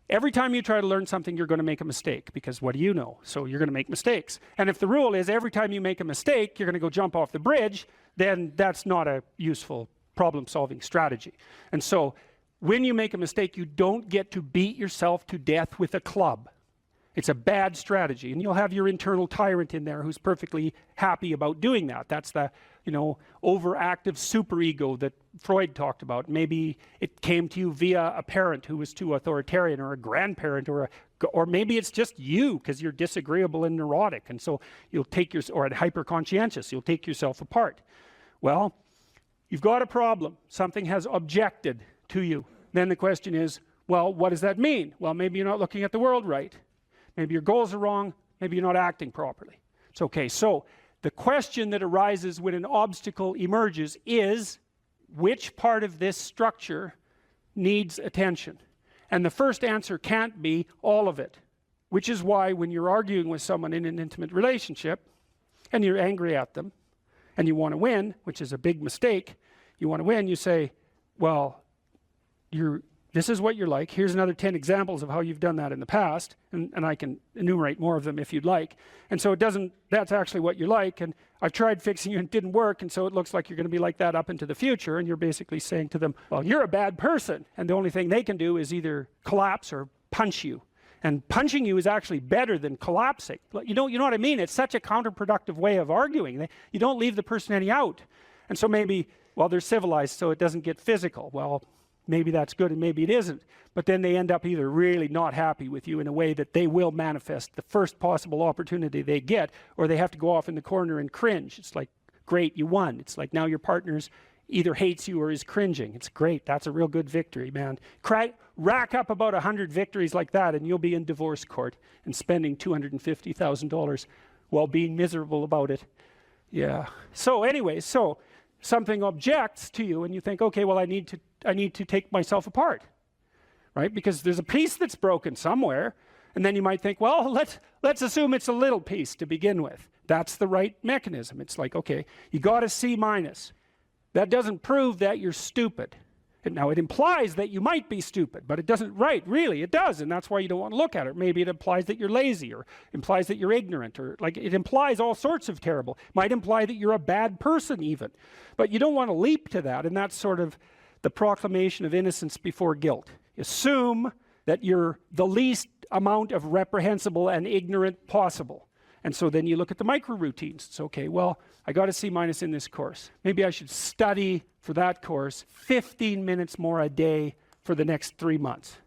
you try to learn something, you're going to make a mistake, because what do you know? So you're going to make mistakes. And if the rule is every time you make a mistake, you're going to go jump off the bridge, then that's not a useful problem-solving strategy. And so when you make a mistake, you don't get to beat yourself to death with a club. It's a bad strategy, and you'll have your internal tyrant in there who's perfectly happy about doing that. That's the, overactive superego that Freud talked about. Maybe it came to you via a parent who was too authoritarian, or a grandparent, or maybe it's just you because you're disagreeable and neurotic, and so you'll take or hyper-conscientious, you'll take yourself apart. Well, you've got a problem. Something has objected to you. Then the question is, well, what does that mean? Well, maybe you're not looking at the world right. Maybe your goals are wrong. Maybe you're not acting properly. It's okay. So the question that arises when an obstacle emerges is, which part of this structure needs attention? And the first answer can't be all of it, which is why when you're arguing with someone in an intimate relationship and you're angry at them and you want to win, which is a big mistake, you want to win, you say, well, this is what you're like. Here's another 10 examples of how you've done that in the past, and I can enumerate more of them if you'd like. And so that's actually what you're like, and I've tried fixing you and it didn't work, and so it looks like you're going to be like that up into the future. And you're basically saying to them, well, you're a bad person, and the only thing they can do is either collapse or punch you. And punching you is actually better than collapsing. You know what I mean? It's such a counterproductive way of arguing. You don't leave the person any out. And so maybe, well, they're civilized, so it doesn't get physical. Well, maybe that's good and maybe it isn't. But then they end up either really not happy with you in a way that they will manifest the first possible opportunity they get, or they have to go off in the corner and cringe. It's like, great, you won. It's like now your partner's either hates you or is cringing. It's great. That's a real good victory, man. Rack up about 100 victories like that and you'll be in divorce court and spending $250,000 while being miserable about it Yeah. So anyway, so something objects to you and you think, okay, well, I need to take myself apart, right? Because there's a piece that's broken somewhere. And then you might think, well, let's assume it's a little piece to begin with. That's the right mechanism. It's like, okay, you got a C-. That doesn't prove that you're stupid. And now it implies that you might be stupid, but it doesn't, right, really, it does. And that's why you don't want to look at it. Maybe it implies that you're lazy, or implies that you're ignorant, or like it implies all sorts of terrible. Might imply that you're a bad person even. But you don't want to leap to that. And that's sort of the proclamation of innocence before guilt. Assume that you're the least amount of reprehensible and ignorant possible. And so then you look at the micro routines. It's okay, well, I got a C- in this course. Maybe I should study for that course 15 minutes more a day for the next 3 months.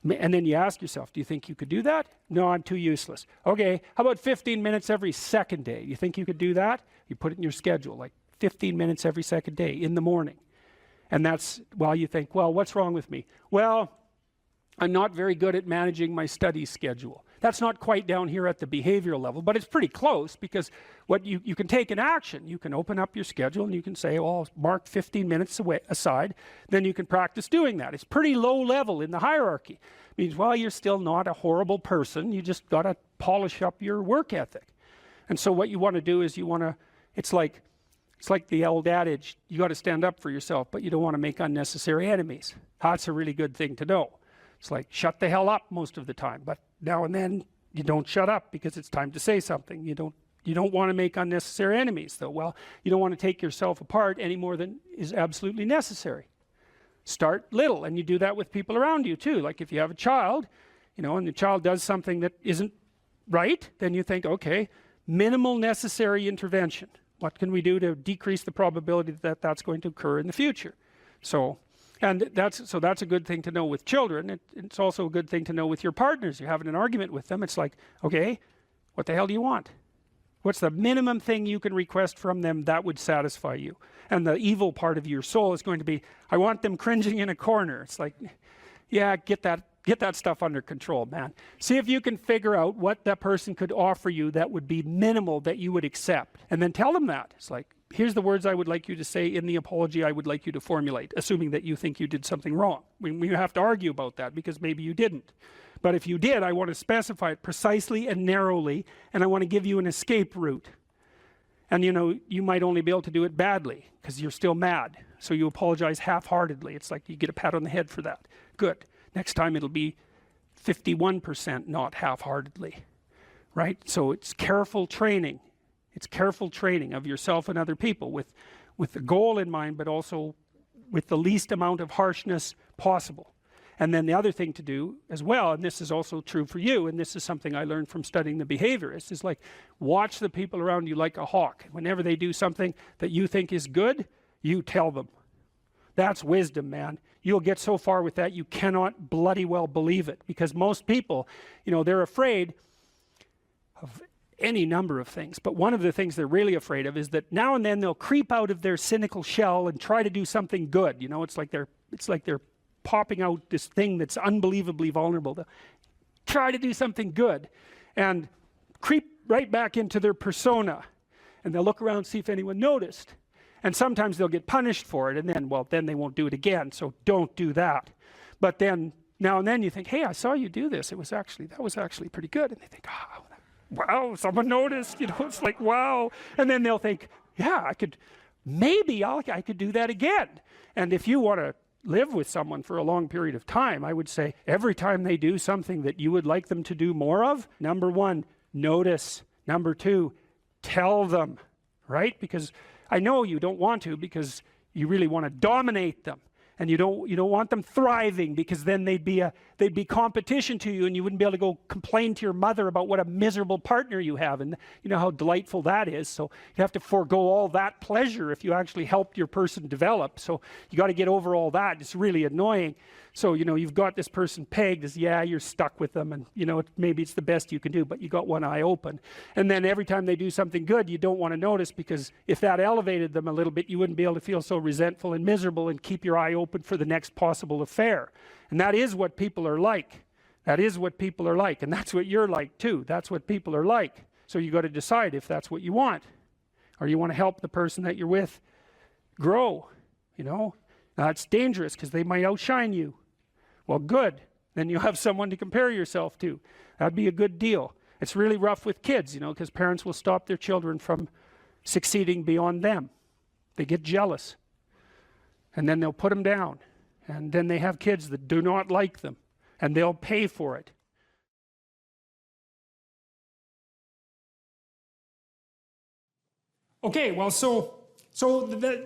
And then you ask yourself, do you think you could do that? No, I'm too useless. Okay, how about 15 minutes every second day? You think you could do that? You put it in your schedule, like 15 minutes every second day in the morning. And that's, well, you think, well, what's wrong with me? Well, I'm not very good at managing my study schedule. That's not quite down here at the behavioral level, but it's pretty close, because what you can take an action. You can open up your schedule and you can say, well, I'll mark 15 minutes aside. Then you can practice doing that. It's pretty low level in the hierarchy. It means, well, you're still not a horrible person. You just got to polish up your work ethic. And so what you want to do is you want to, it's like the old adage, you got to stand up for yourself, but you don't want to make unnecessary enemies. That's a really good thing to know. It's like, shut the hell up most of the time, but now and then you don't shut up because it's time to say something. You don't want to make unnecessary enemies, though. Well, you don't want to take yourself apart any more than is absolutely necessary. Start little, and you do that with people around you too. Like if you have a child, and the child does something that isn't right, then you think, okay, minimal necessary intervention. What can we do to decrease the probability that that's going to occur in the future? And that's a good thing to know with children. It's also a good thing to know with your partners. You're having an argument with them. It's like, okay, what the hell do you want? What's the minimum thing you can request from them that would satisfy you? And the evil part of your soul is going to be, I want them cringing in a corner. It's like, yeah, get that stuff under control, man. See if you can figure out what that person could offer you that would be minimal that you would accept. And then tell them that. It's like, here's the words I would like you to say in the apology I would like you to formulate, assuming that you think you did something wrong. We have to argue about that because maybe you didn't. But if you did, I want to specify it precisely and narrowly, and I want to give you an escape route. And you might only be able to do it badly because you're still mad. So you apologize half-heartedly. It's like you get a pat on the head for that. Good. Next time it'll be 51%, not half-heartedly. Right? So it's careful training. It's careful training of yourself and other people with the goal in mind, but also with the least amount of harshness possible. And then the other thing to do as well, and this is also true for you, and this is something I learned from studying the behaviorists, is like watch the people around you like a hawk. Whenever they do something that you think is good, you tell them. That's wisdom, man. You'll get so far with that you cannot bloody well believe it, because most people, they're afraid of any number of things, but one of the things they're really afraid of is that now and then they'll creep out of their cynical shell and try to do something good. It's like they're popping out this thing that's unbelievably vulnerable. They'll try to do something good and creep right back into their persona, and they'll look around and see if anyone noticed. And sometimes they'll get punished for it, and then they won't do it again. So don't do that. But then now and then you think, hey, I saw you do this. That was actually pretty good. And they think, oh, wow, someone noticed. It's like, wow. And then they'll think, yeah, I could do that again. And if you want to live with someone for a long period of time, I would say every time they do something that you would like them to do more of, number one, notice. Number two, tell them, right? Because I know you don't want to, because you really want to dominate them. And you don't want them thriving, because then they'd be competition to you, and you wouldn't be able to go complain to your mother about what a miserable partner you have, and you know how delightful that is. So you have to forego all that pleasure if you actually help your person develop. So you got to get over all that. It's really annoying. So you've got this person pegged as, yeah, you're stuck with them, and maybe it's the best you can do, but you got one eye open. And then every time they do something good, you don't want to notice, because if that elevated them a little bit, you wouldn't be able to feel so resentful and miserable and keep your eye open for the next possible affair. And that is what people are like. That is what people are like, and that's what you're like too. That's what people are like. So you got to decide if that's what you want. or you want to help the person that you're with grow, you know. That's dangerous because they might outshine you. Well, good. Then you have someone to compare yourself to. That'd be a good deal. It's really rough with kids, you know, because parents will stop their children from succeeding beyond them. They get jealous. And then they'll put them down. And then they have kids that do not like them. And they'll pay for it. Okay, well, so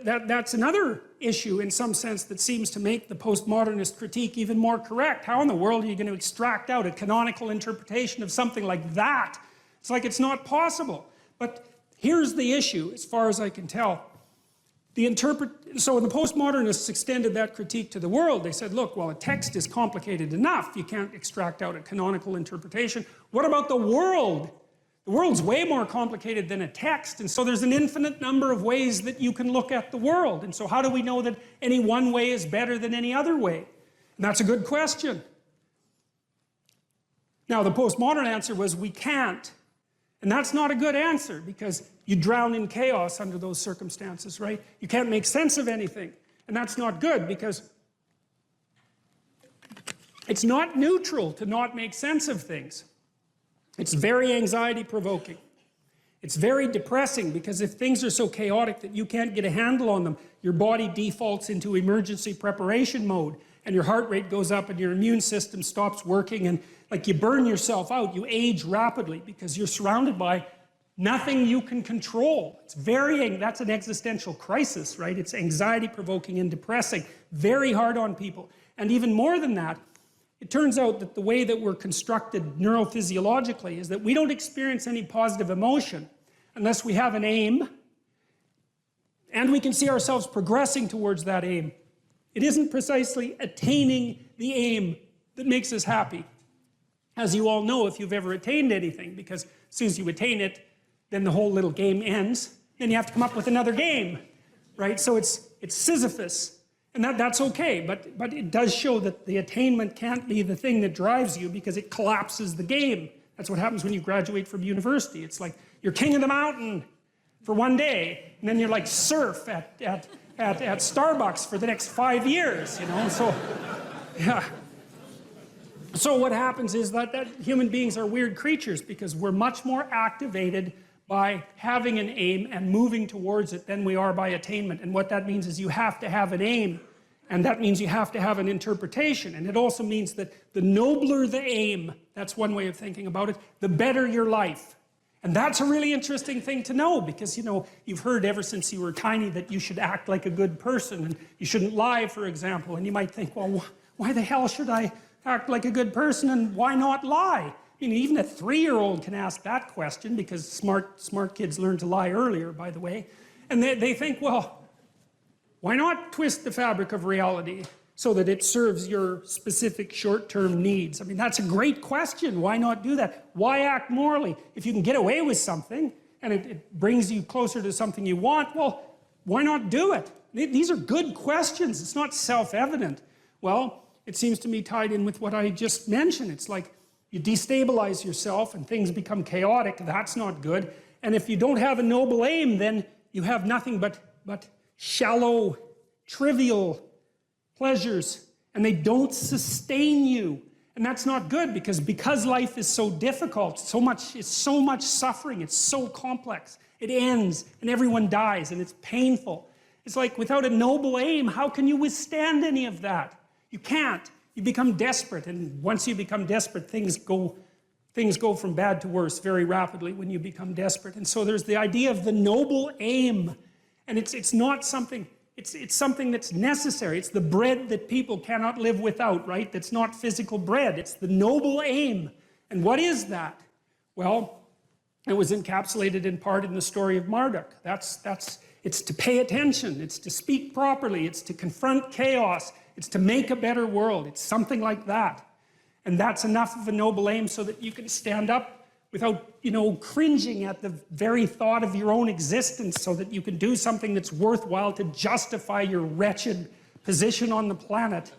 that's another issue in some sense that seems to make the postmodernist critique even more correct. How in the world are you going to extract out a canonical interpretation of something like that? It's like it's not possible. But here's the issue, as far as I can tell. So the postmodernists extended that critique to the world. They said, look, well, a text is complicated enough. You can't extract out a canonical interpretation. What about the world? The world's way more complicated than a text, and so there's an infinite number of ways that you can look at the world. And so how do we know that any one way is better than any other way? And that's a good question. Now, the postmodern answer was we can't. And that's not a good answer, because you drown in chaos under those circumstances, right? You can't make sense of anything. And that's not good, because it's not neutral to not make sense of things. It's very anxiety-provoking. It's very depressing, because if things are so chaotic that you can't get a handle on them, your body defaults into emergency preparation mode, and your heart rate goes up, and your immune system stops working, and like you burn yourself out. You age rapidly because you're surrounded by nothing you can control. That's an existential crisis, right? It's anxiety-provoking and depressing, very hard on people. And even more than that, it turns out that the way that we're constructed neurophysiologically is that we don't experience any positive emotion unless we have an aim and we can see ourselves progressing towards that aim. It isn't precisely attaining the aim that makes us happy. As you all know, if you've ever attained anything, because as soon as you attain it, then the whole little game ends. Then you have to come up with another game, right? So it's Sisyphus. And that's okay, but it does show that the attainment can't be the thing that drives you, because it collapses the game. That's what happens when you graduate from university. It's like you're king of the mountain for one day, and then you're like surf at Starbucks for the next 5 years, you know? So, yeah. So what happens is that human beings are weird creatures, because we're much more activated by having an aim and moving towards it than we are by attainment. And what that means is you have to have an aim, and that means you have to have an interpretation. And it also means that the nobler the aim, that's one way of thinking about it, the better your life. And that's a really interesting thing to know, because, you know, you've heard ever since you were tiny that you should act like a good person, and you shouldn't lie, for example. And you might think, well, why the hell should I act like a good person, and why not lie? I mean, even a 3-year-old can ask that question, because smart kids learn to lie earlier, by the way. And they think, well, why not twist the fabric of reality so that it serves your specific short-term needs? I mean, that's a great question. Why not do that? Why act morally? If you can get away with something and it brings you closer to something you want, well, why not do it? These are good questions. It's not self-evident. Well, it seems to me tied in with what I just mentioned. It's like, you destabilize yourself and things become chaotic. That's not good. And if you don't have a noble aim, then you have nothing but shallow, trivial pleasures, and they don't sustain you. And that's not good, because life is so difficult, it's so much suffering, it's so complex. It ends and everyone dies and it's painful. It's like, without a noble aim, how can you withstand any of that? You can't. You become desperate, and once you become desperate, things go from bad to worse very rapidly when you become desperate. And so there's the idea of the noble aim, and it's not something, it's something that's necessary. It's the bread that people cannot live without, right? That's not physical bread. It's the noble aim. And what is that? Well, it was encapsulated in part in the story of Marduk. It's to pay attention. It's to speak properly. It's to confront chaos. It's to make a better world. It's something like that. And that's enough of a noble aim so that you can stand up without, you know, cringing at the very thought of your own existence, so that you can do something that's worthwhile to justify your wretched position on the planet.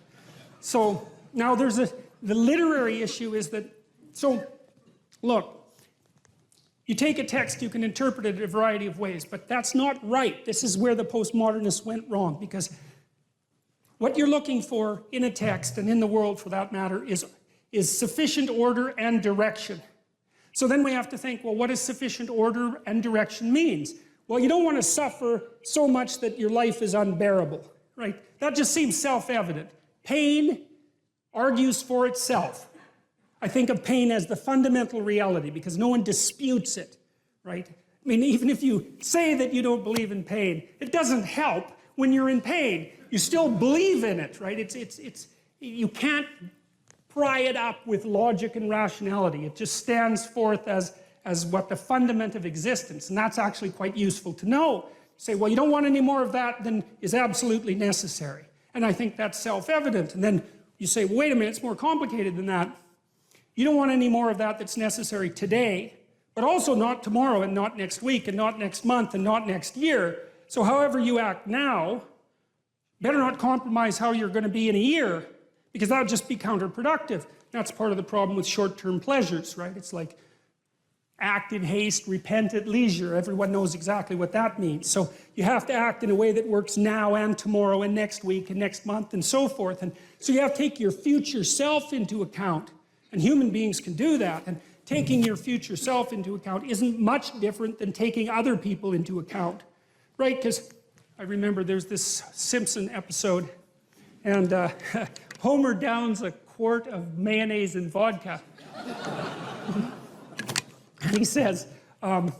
So now the literary issue is that, so look, You take a text, you can interpret it a variety of ways, but that's not right. This is where the postmodernists went wrong, because what you're looking for in a text, and in the world for that matter, is sufficient order and direction. So then we have to think, well, what does sufficient order and direction means? Well, you don't want to suffer so much that your life is unbearable, right? That just seems self-evident. Pain argues for itself. I think of pain as the fundamental reality because no one disputes it, right? I mean, even if you say that you don't believe in pain, it doesn't help when you're in pain. You still believe in it, right? You can't pry it up with logic and rationality. It just stands forth as what the fundament of existence, and that's actually quite useful to know. You say, well, you don't want any more of that than is absolutely necessary. And I think that's self-evident. And then you say, wait a minute, it's more complicated than that. You don't want any more of that that's necessary today, but also not tomorrow and not next week and not next month and not next year. So however you act now, better not compromise how you're going to be in a year, because that would just be counterproductive. That's part of the problem with short-term pleasures, right? It's like act in haste, repent at leisure. Everyone knows exactly what that means. So you have to act in a way that works now and tomorrow and next week and next month and so forth. And so you have to take your future self into account. And human beings can do that. And taking your future self into account isn't much different than taking other people into account, right? Because I remember there's this Simpson episode, and Homer downs a quart of mayonnaise and vodka. And he says, Marge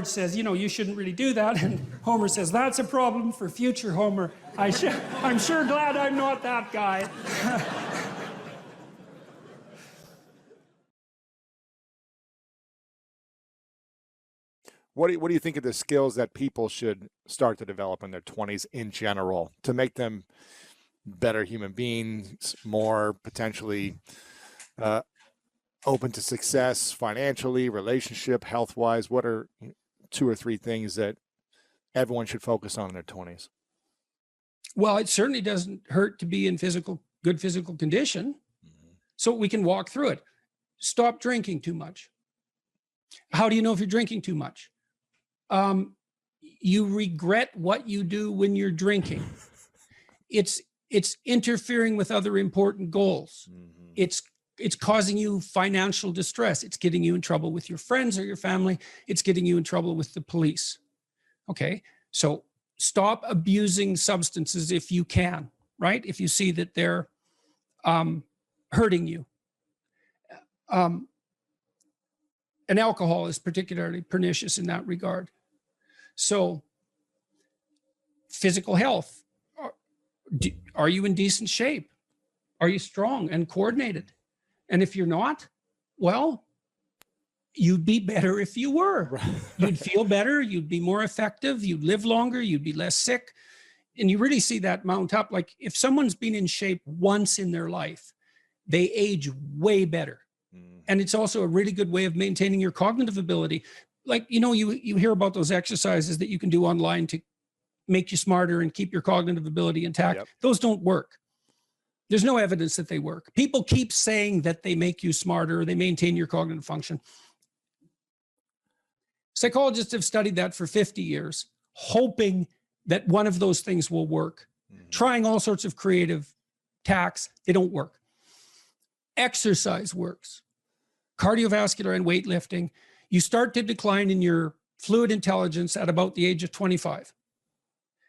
says, you know, you shouldn't really do that. And Homer says, that's a problem for future Homer. I'm sure glad I'm not that guy. What do you think of the skills that people should start to develop in their 20s in general to make them better human beings, more potentially open to success financially, relationship, health-wise? What are 2 or 3 things that everyone should focus on in their 20s? Well, it certainly doesn't hurt to be in good physical condition, so we can walk through it. Stop drinking too much. How do you know if you're drinking too much? You regret what you do when you're drinking. It's interfering with other important goals. It's causing you financial distress. It's getting you in trouble with your friends or your family. It's getting you in trouble with the police. Okay, so stop abusing substances if you can, right? If you see that they're hurting you. And alcohol is particularly pernicious in that regard. So physical health, are you in decent shape? Are you strong and coordinated? And if you're not, well, you'd be better if you were. You'd feel better, you'd be more effective, you'd live longer, you'd be less sick. And you really see that mount up. Like if someone's been in shape once in their life, they age way better. And it's also a really good way of maintaining your cognitive ability. Like, you know, you hear about those exercises that you can do online to make you smarter and keep your cognitive ability intact. Yep. Those don't work. There's no evidence that they work. People keep saying that they make you smarter, or they maintain your cognitive function. Psychologists have studied that for 50 years, hoping that one of those things will work. Trying all sorts of creative tacks, they don't work. Exercise works. Cardiovascular and weightlifting, you start to decline in your fluid intelligence at about the age of 25.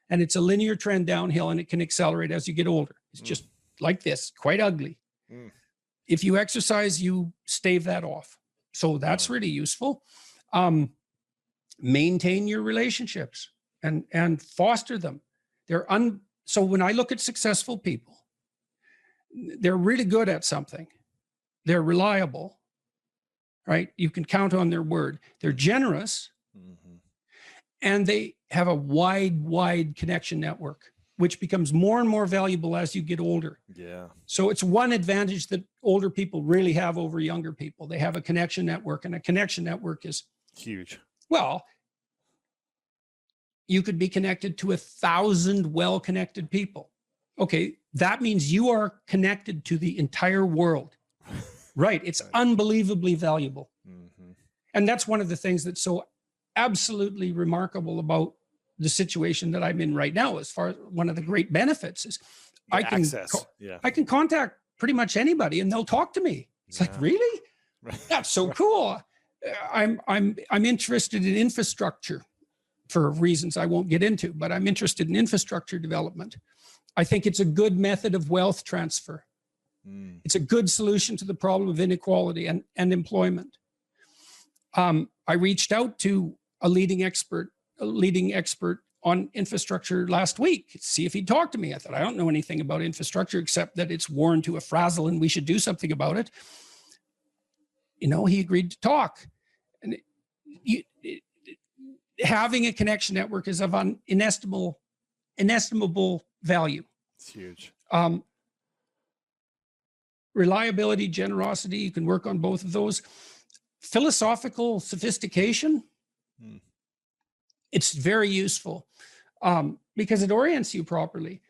And it's a linear trend downhill, and it can accelerate as you get older. It's just like this, quite ugly. If you exercise, you stave that off. So that's really useful. Maintain your relationships and foster them. So when I look at successful people, they're really good at something. They're reliable, right? You can count on their word. They're generous, and they have a wide connection network, which becomes more and more valuable as you get older. Yeah. So it's one advantage that older people really have over younger people. They have a connection network, and a connection network is huge. Well, you could be connected to 1,000 well-connected people. Okay, that means you are connected to the entire world. Right. It's unbelievably valuable. Mm-hmm. And that's one of the things that's so absolutely remarkable about the situation that I'm in right now. As far as one of the great benefits is I can access. I can contact pretty much anybody and they'll talk to me. It's like, really? That's so cool. I'm interested in infrastructure for reasons I won't get into, but I'm interested in infrastructure development. I think it's a good method of wealth transfer. It's a good solution to the problem of inequality and employment. I reached out to a leading expert on infrastructure last week to see if he'd talk to me. I thought, I don't know anything about infrastructure except that it's worn to a frazzle and we should do something about it. You know, he agreed to talk. And having a connection network is of inestimable value. It's huge. Reliability, generosity, you can work on both of those. Philosophical sophistication, it's very useful because it orients you properly.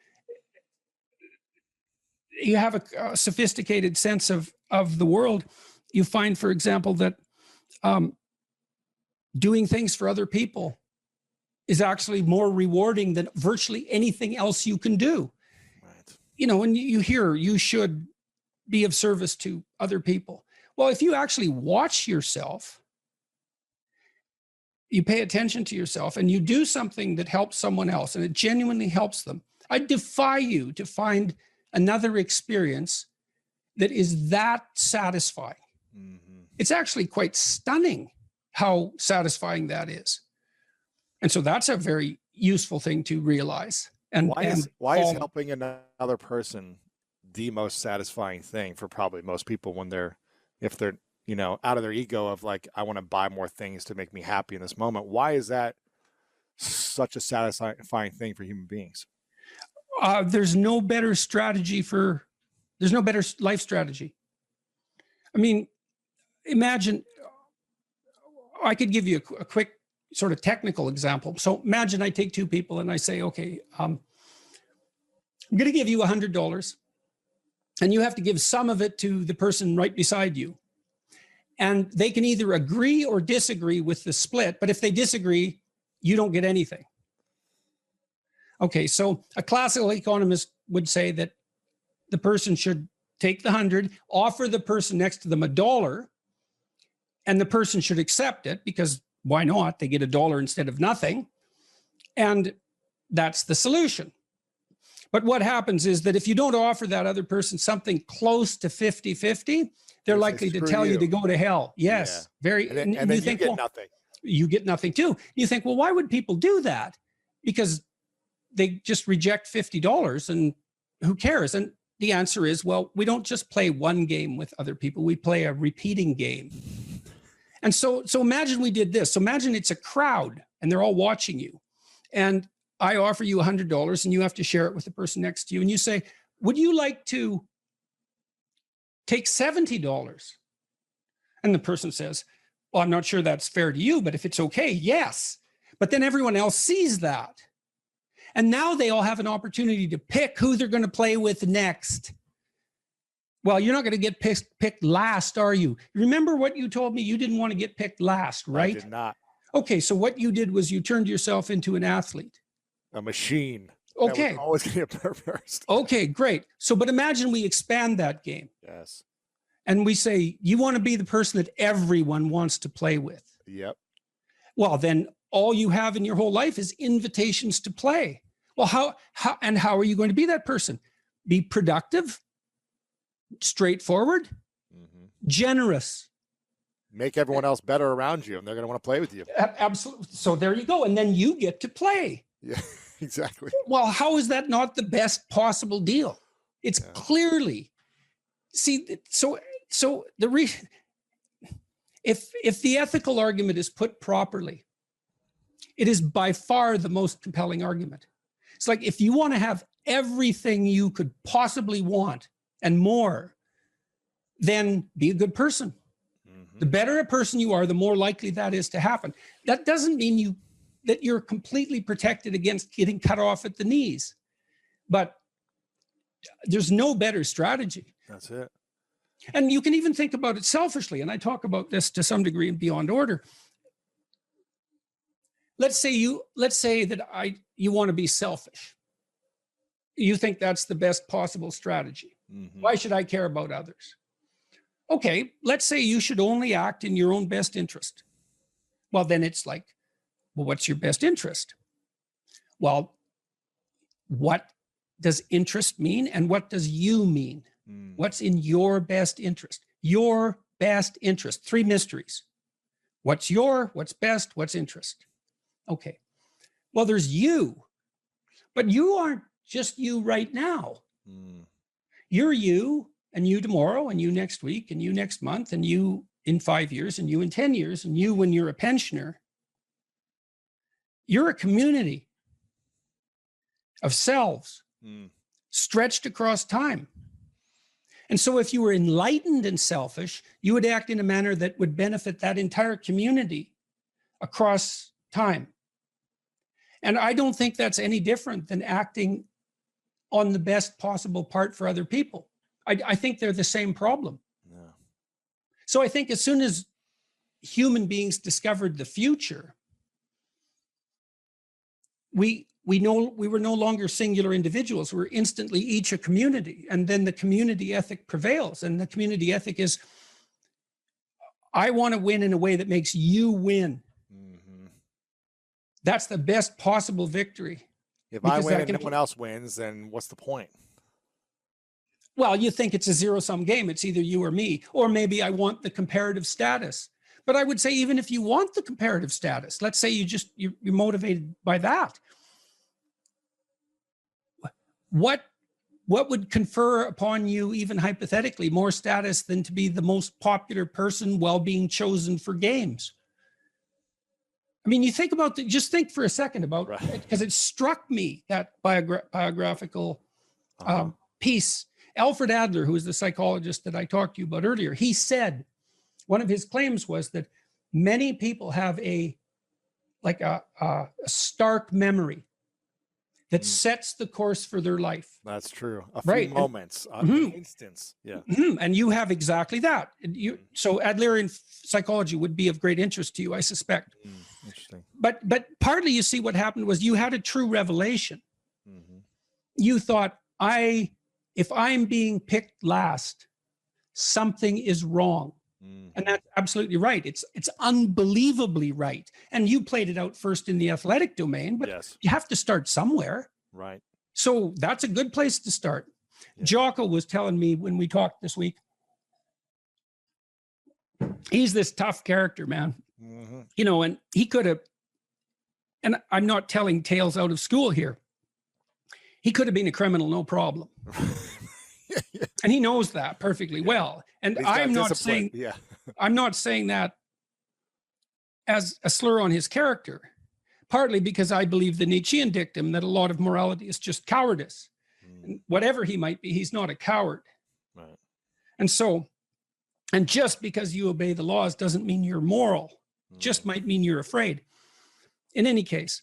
You have a sophisticated sense of the world. You find, for example, that doing things for other people is actually more rewarding than virtually anything else you can do. Right. You know, and you hear you should be of service to other people. Well, if you actually watch yourself, you pay attention to yourself and you do something that helps someone else and it genuinely helps them, I defy you to find another experience that is that satisfying. It's actually quite stunning how satisfying that is. And so that's a very useful thing to realize. And why is helping another person the most satisfying thing for probably most people when if they're, you know, out of their ego of like, I want to buy more things to make me happy in this moment? Why is that such a satisfying thing for human beings? There's no better life strategy. I mean, imagine, I could give you a quick sort of technical example. So imagine I take two people and I say, okay, I'm going to give you $100 and you have to give some of it to the person right beside you. And they can either agree or disagree with the split, but if they disagree, you don't get anything. Okay, so a classical economist would say that the person should take the 100, offer the person next to them $1, and the person should accept it because why not? They get $1 instead of nothing. And that's the solution. But what happens is that if you don't offer that other person something close to 50-50, they're likely to tell you to go to hell. Yes. Yeah. Very. And then you think, get well, nothing. You get nothing too. You think, well, why would people do that? Because they just reject $50 and who cares? And the answer is, well, we don't just play one game with other people. We play a repeating game. And so imagine we did this. So imagine it's a crowd and they're all watching you. And I offer you $100 and you have to share it with the person next to you. And you say, would you like to take $70? And the person says, well, I'm not sure that's fair to you, but if it's okay, yes. But then everyone else sees that. And now they all have an opportunity to pick who they're going to play with next. Well, you're not going to get picked last, are you? Remember what you told me? You didn't want to get picked last, right? I did not. Okay, so what you did was you turned yourself into an athlete. A machine. Okay. That was always going to get first. Okay, great. So, but imagine we expand that game. Yes. And we say, you want to be the person that everyone wants to play with. Yep. Well, then all you have in your whole life is invitations to play. Well, how are you going to be that person? Be productive, straightforward, generous. Make everyone else better around you and they're going to want to play with you. Absolutely. So there you go. And then you get to play. Yeah, exactly. Well, how is that not the best possible deal? It's clearly, see, so if the ethical argument is put properly, it is by far the most compelling argument. It's like, if you want to have everything you could possibly want and more, then be a good person. The better a person you are, the more likely that is to happen. That doesn't mean that you're completely protected against getting cut off at the knees, but there's no better strategy. That's it. And you can even think about it selfishly. And I talk about this to some degree in Beyond Order. Let's say that you want to be selfish. You think that's the best possible strategy. Mm-hmm. Why should I care about others? Okay, let's say you should only act in your own best interest. Well, then it's like, well, what's your best interest? Well, what does interest mean and what does you mean? What's in your best interest? Your best interest. 3 mysteries. What's best, what's interest? Okay. Well, there's you, but you aren't just you right now. You're you, and you tomorrow, and you next week, and you next month, and you in 5 years, and you in 10 years, and you when you're a pensioner. You're a community of selves stretched across time. And so if you were enlightened and selfish, you would act in a manner that would benefit that entire community across time. And I don't think that's any different than acting on the best possible part for other people. I think they're the same problem. Yeah. So I think as soon as human beings discovered the future, we were no longer singular individuals. We were instantly each a community. And then the community ethic prevails. And the community ethic is, I want to win in a way that makes you win. That's the best possible victory. If I win and no one else wins, then what's the point? Well, you think it's a zero-sum game. It's either you or me, or maybe I want the comparative status. But I would say even if you want the comparative status, let's say you're motivated by that. What would confer upon you, even hypothetically, more status than to be the most popular person while being chosen for games? I mean, you think about just think for a second about it, because it struck me, that biographical piece. Alfred Adler, who is the psychologist that I talked to you about earlier, he said one of his claims was that many people have a stark memory that sets the course for their life. That's true. A few moments, an instance. Yeah. And you have exactly that. So Adlerian psychology would be of great interest to you, I suspect. Interesting. But partly, you see, what happened was you had a true revelation. You thought, if I'm being picked last, something is wrong. And that's absolutely right. It's unbelievably right. And you played it out first in the athletic domain, but you have to start somewhere. Right. So that's a good place to start. Yeah. Jocko was telling me when we talked this week, he's this tough character, man. You know, and he could have, and I'm not telling tales out of school here, he could have been a criminal, no problem. And he knows that perfectly well. And I'm not saying, I'm not saying that as a slur on his character, partly because I believe the Nietzschean dictum that a lot of morality is just cowardice. And whatever he might be, he's not a coward. Right. And so, and just because you obey the laws doesn't mean you're moral, just might mean you're afraid. In any case,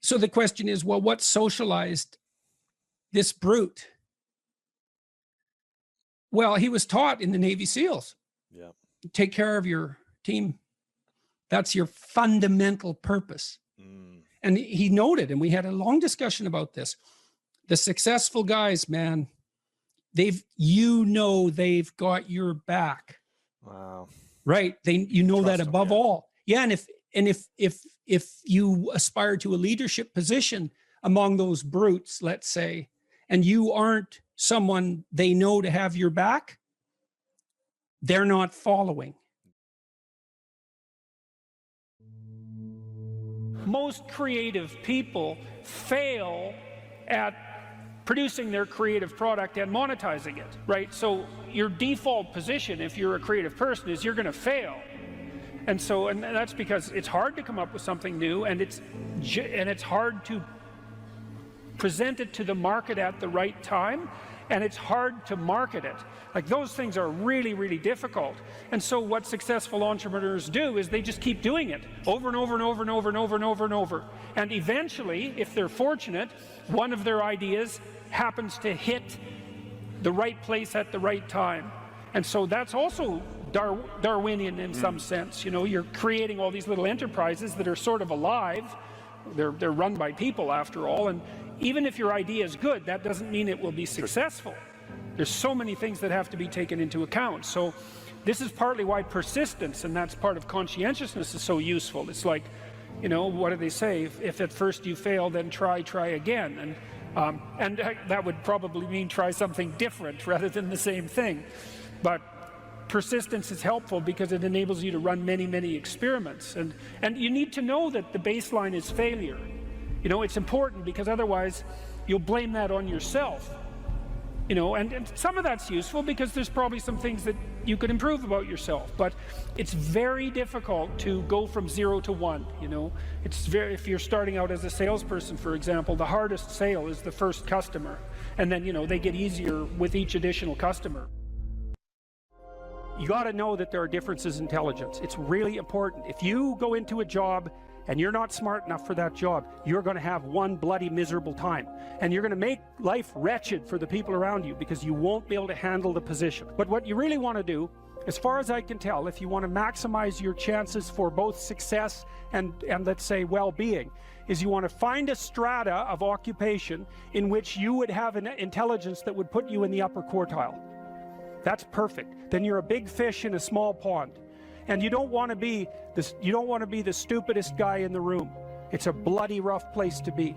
so the question is, well, what socialized this brute? Well, he was taught in the Navy SEALs. Yeah. Take care of your team. That's your fundamental purpose. And he noted, and we had a long discussion about this, the successful guys, man, they've got your back. Wow. Right. You know that above all. Yeah. And if you aspire to a leadership position among those brutes, let's say, and you aren't someone they know to have your back, they're not following. Most creative people fail at producing their creative product and monetizing it, right? So your default position, if you're a creative person, is you're going to fail. And that's because it's hard to come up with something new, and it's hard to present it to the market at the right time, and it's hard to market it. Like, those things are really, really difficult. And so what successful entrepreneurs do is they just keep doing it over and over and over and over and over and over and over. And eventually, if they're fortunate, one of their ideas happens to hit the right place at the right time. And so that's also Darwinian in some sense. You know, you're creating all these little enterprises that are sort of alive. They're run by people after all, and even if your idea is good, that doesn't mean it will be successful. There's so many things that have to be taken into account. So this is partly why persistence, and that's part of conscientiousness, is so useful. It's like, you know, what do they say? If at first you fail, then try again. And that would probably mean try something different rather than the same thing. But persistence is helpful because it enables you to run many experiments. And you need to know that the baseline is failure. You know, it's important because otherwise you'll blame that on yourself. You know, and some of that's useful because there's probably some things that you could improve about yourself, but it's very difficult to go from 0 to 1, you know. If you're starting out as a salesperson, for example, the hardest sale is the first customer, and then, you know, they get easier with each additional customer. You got to know that there are differences in intelligence. It's really important. If you go into a job and you're not smart enough for that job, you're going to have one bloody miserable time. And you're going to make life wretched for the people around you because you won't be able to handle the position. But what you really want to do, as far as I can tell, if you want to maximize your chances for both success and let's say well-being, is you want to find a strata of occupation in which you would have an intelligence that would put you in the upper quartile. That's perfect. Then you're a big fish in a small pond. And you don't want to be the stupidest guy in the room. It's a bloody rough place to be.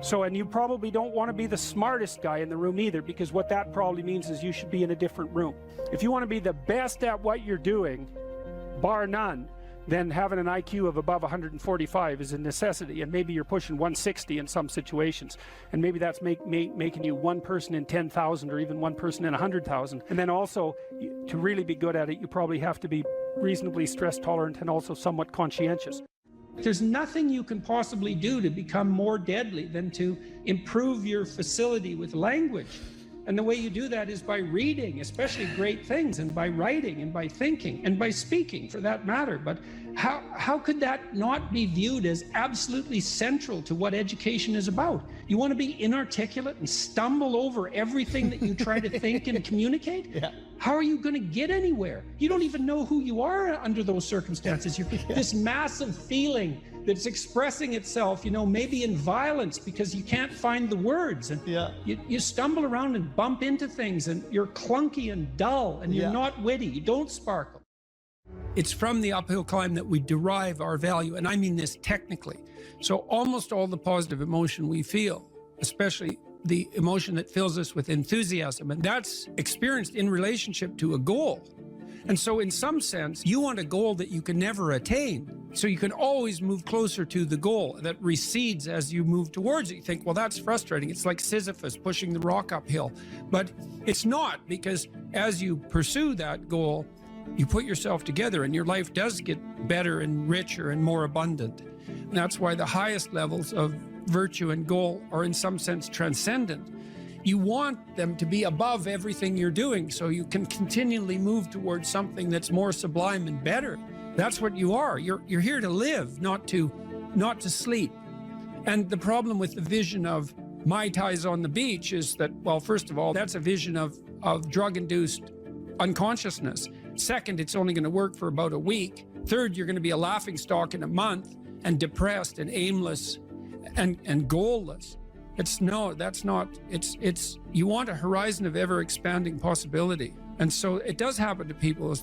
So, and you probably don't want to be the smartest guy in the room either, because what that probably means is you should be in a different room. If you want to be the best at what you're doing, bar none, then having an IQ of above 145 is a necessity, and maybe you're pushing 160 in some situations, and maybe that's making you one person in 10,000 or even one person in 100,000. And then also, to really be good at it, you probably have to be reasonably stress tolerant and also somewhat conscientious. There's nothing you can possibly do to become more deadly than to improve your facility with language. And the way you do that is by reading, especially great things, and by writing, and by thinking, and by speaking, for that matter. But how could that not be viewed as absolutely central to what education is about? You want to be inarticulate and stumble over everything that you try to think and communicate? Yeah. How are you going to get anywhere? You don't even know who you are under those circumstances. You're this massive feeling that's expressing itself, you know, maybe in violence because you can't find the words. And you stumble around and bump into things, and you're clunky and dull, and you're not witty. You don't sparkle. It's from the uphill climb that we derive our value, and I mean this technically. So almost all the positive emotion we feel, especially the emotion that fills us with enthusiasm, and that's experienced in relationship to a goal. And so in some sense, you want a goal that you can never attain. So you can always move closer to the goal that recedes as you move towards it. You think, well, that's frustrating. It's like Sisyphus pushing the rock uphill. But it's not, because as you pursue that goal, you put yourself together and your life does get better and richer and more abundant. And that's why the highest levels of virtue and goal are in some sense transcendent. You want them to be above everything you're doing so you can continually move towards something that's more sublime and better. That's what you are. You're here to live, not to sleep. And the problem with the vision of Mai Tais on the beach is that, well, first of all, that's a vision of drug-induced unconsciousness. Second, it's only going to work for about a week. Third, you're going to be a laughingstock in a month and depressed and aimless and goalless. You want a horizon of ever expanding possibility. And so it does happen to people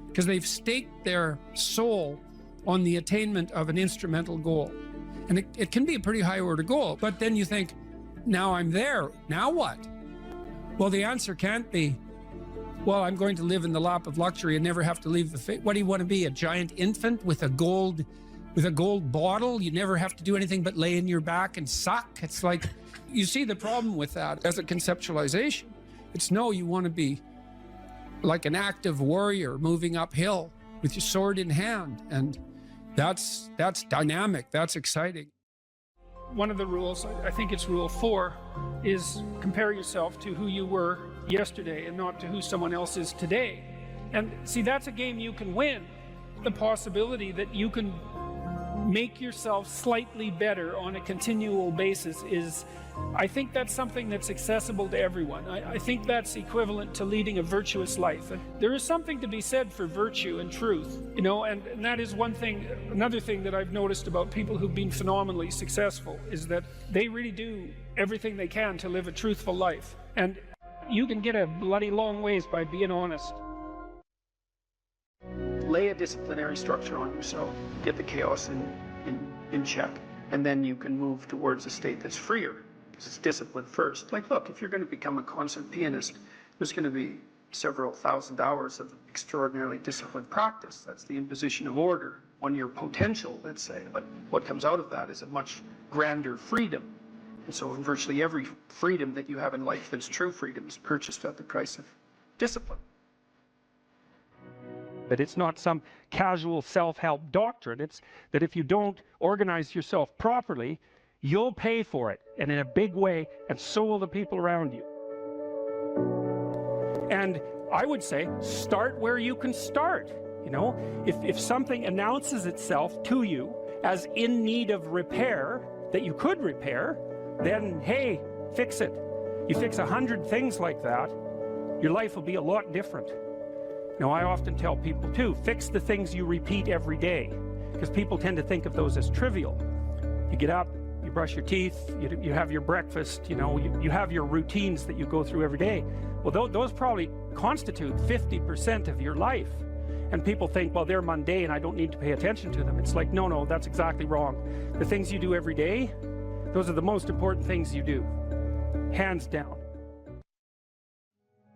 because they've staked their soul on the attainment of an instrumental goal. And it can be a pretty high order goal, but then you think, now I'm there, now what? Well, the answer can't be, well, I'm going to live in the lap of luxury and never have to leave the face. What do you want to be, a giant infant with a gold bottle? You never have to do anything but lay in your back and suck. It's like, you see the problem with that as a conceptualization. It's no, you want to be like an active warrior moving uphill with your sword in hand. And that's dynamic, that's exciting. One of the rules, I think it's rule 4, is compare yourself to who you were yesterday and not to who someone else is today. And see, that's a game you can win. The possibility that you can make yourself slightly better on a continual basis is, I think that's something that's accessible to everyone. I think that's equivalent to leading a virtuous life. And there is something to be said for virtue and truth, you know, and that is one thing. Another thing that I've noticed about people who've been phenomenally successful is that they really do everything they can to live a truthful life. And you can get a bloody long ways by being honest. Lay a disciplinary structure on yourself, get the chaos in check, and then you can move towards a state that's freer. It's discipline first. Like, look, if you're going to become a concert pianist, there's going to be several thousand hours of extraordinarily disciplined practice. That's the imposition of order on your potential, let's say. But what comes out of that is a much grander freedom. And so virtually every freedom that you have in life that's true freedom is purchased at the price of discipline. But it's not some casual self-help doctrine. It's that if you don't organize yourself properly, you'll pay for it, and in a big way, and so will the people around you. And I would say, start where you can start. You know, if something announces itself to you as in need of repair, that you could repair, then hey, fix it. You fix 100 things like that, your life will be a lot different. Now, I often tell people too, fix the things you repeat every day, because people tend to think of those as trivial. You get up, you brush your teeth, you have your breakfast, you know, you have your routines that you go through every day. Well, those probably constitute 50% of your life. And people think, well, they're mundane, I don't need to pay attention to them. It's like, no, that's exactly wrong. The things you do every day, those are the most important things you do, hands down.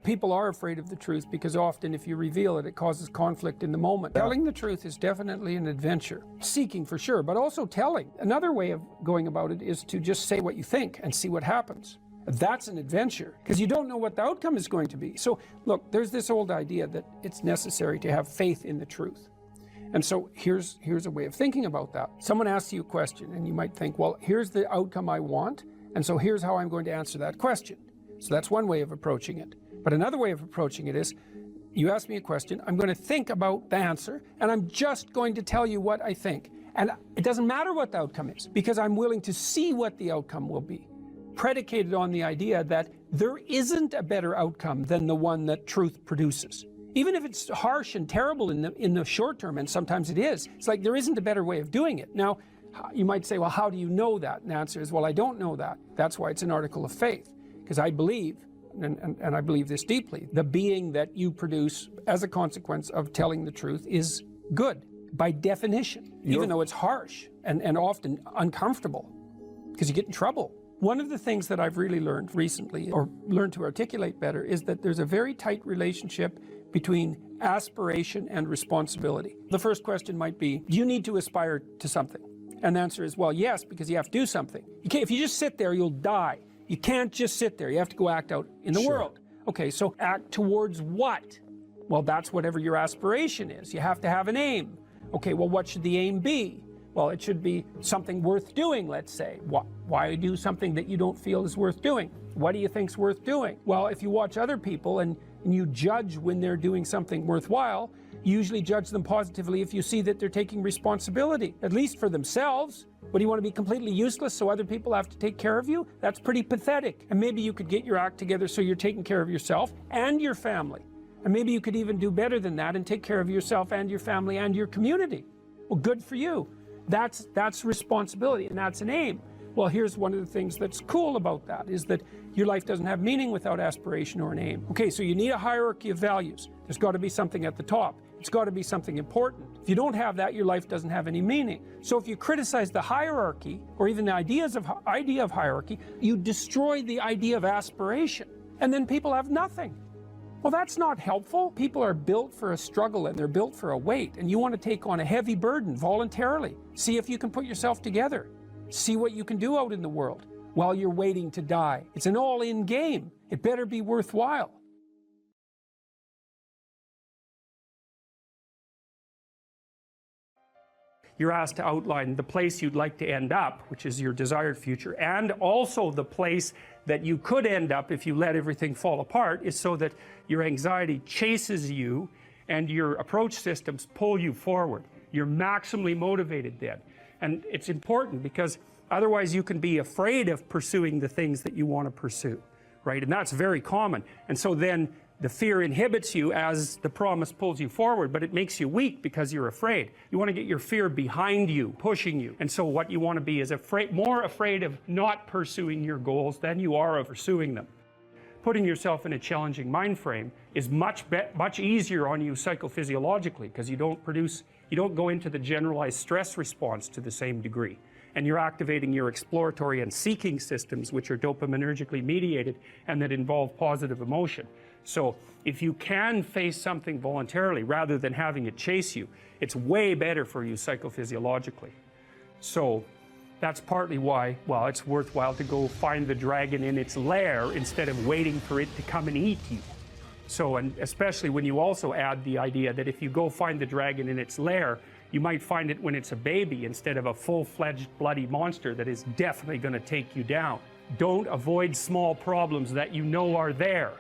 People are afraid of the truth because often if you reveal it, it causes conflict in the moment. Telling the truth is definitely an adventure. Seeking for sure, but also telling. Another way of going about it is to just say what you think and see what happens. That's an adventure because you don't know what the outcome is going to be. So look, there's this old idea that it's necessary to have faith in the truth. And so here's a way of thinking about that. Someone asks you a question and you might think, well, here's the outcome I want, and so here's how I'm going to answer that question. So that's one way of approaching it. But another way of approaching it is, you ask me a question, I'm going to think about the answer, and I'm just going to tell you what I think. And it doesn't matter what the outcome is, because I'm willing to see what the outcome will be, predicated on the idea that there isn't a better outcome than the one that truth produces. Even if it's harsh and terrible in the short term, and sometimes it is, it's like there isn't a better way of doing it. Now, you might say, well, how do you know that? And the answer is, well, I don't know that. That's why it's an article of faith, because I believe, and I believe this deeply, the being that you produce as a consequence of telling the truth is good, by definition, even though it's harsh and often uncomfortable, because you get in trouble. One of the things that I've really learned recently, or learned to articulate better, is that there's a very tight relationship between aspiration and responsibility. The first question might be, do you need to aspire to something? And the answer is, well, yes, because you have to do something. If you just sit there, you'll die. You can't just sit there. You have to go act out in the world. Okay, so act towards what? Well, that's whatever your aspiration is. You have to have an aim. Okay, well, what should the aim be? Well, it should be something worth doing, let's say. Why do something that you don't feel is worth doing? What do you think's worth doing? Well, if you watch other people and you judge when they're doing something worthwhile, you usually judge them positively if you see that they're taking responsibility, at least for themselves. What, do you want to be completely useless so other people have to take care of you? That's pretty pathetic. And maybe you could get your act together so you're taking care of yourself and your family. And maybe you could even do better than that and take care of yourself and your family and your community. Well, good for you. That's responsibility, and that's an aim. Well, here's one of the things that's cool about that, is that your life doesn't have meaning without aspiration or an aim. Okay, so you need a hierarchy of values. There's got to be something at the top. It's got to be something important. If you don't have that, your life doesn't have any meaning. So if you criticize the hierarchy, or even the idea of hierarchy, you destroy the idea of aspiration, and then people have nothing. Well, that's not helpful. People are built for a struggle, and they're built for a weight, and you want to take on a heavy burden voluntarily. See if you can put yourself together. See what you can do out in the world while you're waiting to die. It's an all-in game. It better be worthwhile. You're asked to outline the place you'd like to end up, which is your desired future, and also the place that you could end up if you let everything fall apart, is so that your anxiety chases you and your approach systems pull you forward. You're maximally motivated then. And it's important because otherwise you can be afraid of pursuing the things that you want to pursue, right? And that's very common. And so then the fear inhibits you as the promise pulls you forward, but it makes you weak because you're afraid. You want to get your fear behind you, pushing you. And so what you want to be is more afraid of not pursuing your goals than you are of pursuing them. Putting yourself in a challenging mind frame is much easier on you psychophysiologically, because you don't go into the generalized stress response to the same degree. And you're activating your exploratory and seeking systems, which are dopaminergically mediated and that involve positive emotion. So if you can face something voluntarily rather than having it chase you, it's way better for you psychophysiologically. So that's partly why, well, it's worthwhile to go find the dragon in its lair instead of waiting for it to come and eat you. So, and especially when you also add the idea that if you go find the dragon in its lair, you might find it when it's a baby instead of a full-fledged bloody monster that is definitely going to take you down. Don't avoid small problems that you know are there.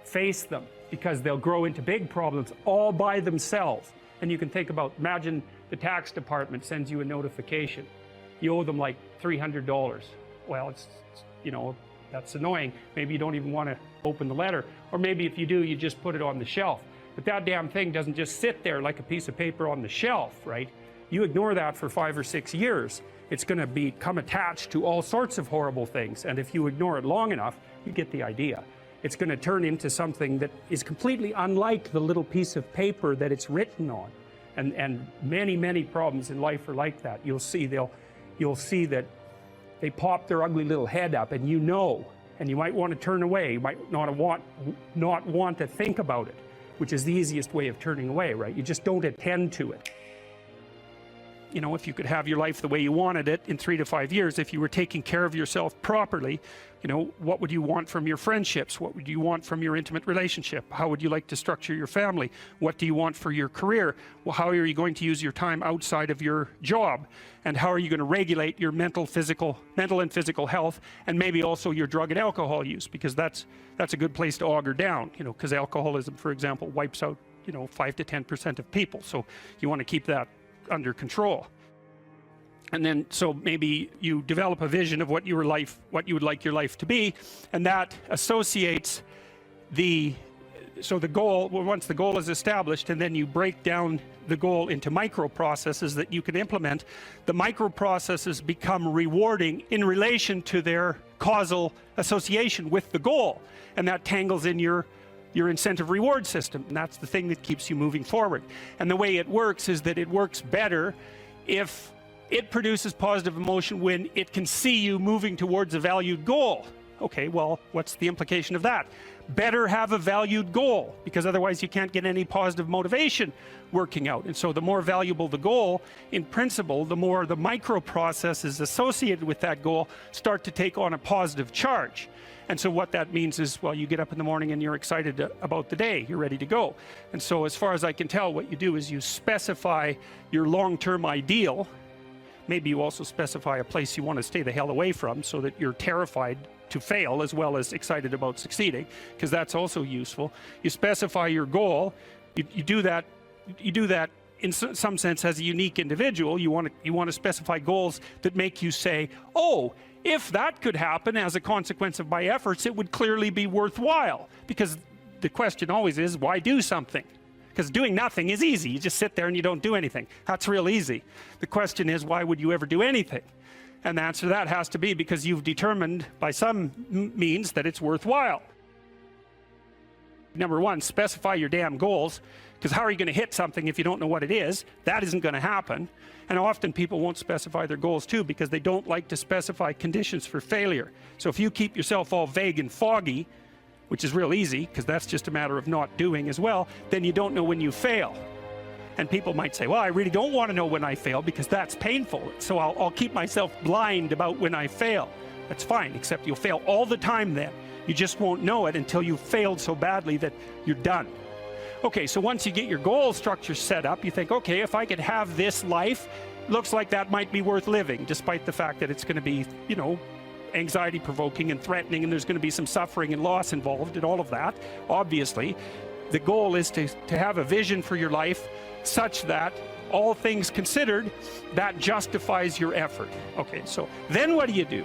Face them, because they'll grow into big problems all by themselves. And you can think about, imagine the tax department sends you a notification. You owe them like $300. Well, it's you know, that's annoying. Maybe you don't even want to open the letter. Or maybe if you do, you just put it on the shelf. But that damn thing doesn't just sit there like a piece of paper on the shelf, right? You ignore that for 5 or 6 years, it's going to become attached to all sorts of horrible things. And if you ignore it long enough, you get the idea. It's going to turn into something that is completely unlike the little piece of paper that it's written on. And many problems in life are like that. You'll see that they pop their ugly little head up, and you know, and you might want to turn away. You might not want to think about it, which is the easiest way of turning away, right? You just don't attend to it. You know, if you could have your life the way you wanted it in 3 to 5 years, if you were taking care of yourself properly, you know, what would you want from your friendships? What would you want from your intimate relationship? How would you like to structure your family? What do you want for your career? Well, how are you going to use your time outside of your job? And how are you going to regulate your mental and physical health, and maybe also your drug and alcohol use? Because that's a good place to auger down, you know, because alcoholism, for example, wipes out, you know, 5 to 10% of people. So you want to keep that under control. And then, so maybe you develop a vision of what you would like your life to be, and that associates the goal. Well, once the goal is established, and then you break down the goal into micro processes that you can implement, the micro processes become rewarding in relation to their causal association with the goal, and that tangles in your incentive reward system, and that's the thing that keeps you moving forward. And the way it works is that it works better if it produces positive emotion when it can see you moving towards a valued goal. Okay, well, what's the implication of that? Better have a valued goal, because otherwise you can't get any positive motivation working out. And so the more valuable the goal, in principle, the more the micro processes associated with that goal start to take on a positive charge. And so what that means is, well, you get up in the morning and you're excited about the day, you're ready to go. And so as far as I can tell, what you do is you specify your long-term ideal. Maybe you also specify a place you want to stay the hell away from, so that you're terrified to fail as well as excited about succeeding, because that's also useful. You specify your goal. You do that in some sense as a unique individual. You want to specify goals that make you say, oh, if that could happen as a consequence of my efforts, it would clearly be worthwhile. Because the question always is, why do something? Because doing nothing is easy. You just sit there and you don't do anything. That's real easy. The question is, why would you ever do anything? And the answer to that has to be because you've determined by some means that it's worthwhile. Number one, specify your damn goals, because how are you going to hit something if you don't know what it is? That isn't going to happen. And often people won't specify their goals too, because they don't like to specify conditions for failure. So if you keep yourself all vague and foggy, which is real easy, because that's just a matter of not doing as well, then you don't know when you fail. And people might say, well, I really don't want to know when I fail because that's painful. So I'll keep myself blind about when I fail. That's fine, except you'll fail all the time then. You just won't know it until you've failed so badly that you're done. Okay, so once you get your goal structure set up, you think, okay, if I could have this life, looks like that might be worth living, despite the fact that it's going to be, you know, anxiety provoking and threatening, and there's going to be some suffering and loss involved and all of that. Obviously, the goal is to have a vision for your life such that all things considered, that justifies your effort. Okay, so then what do?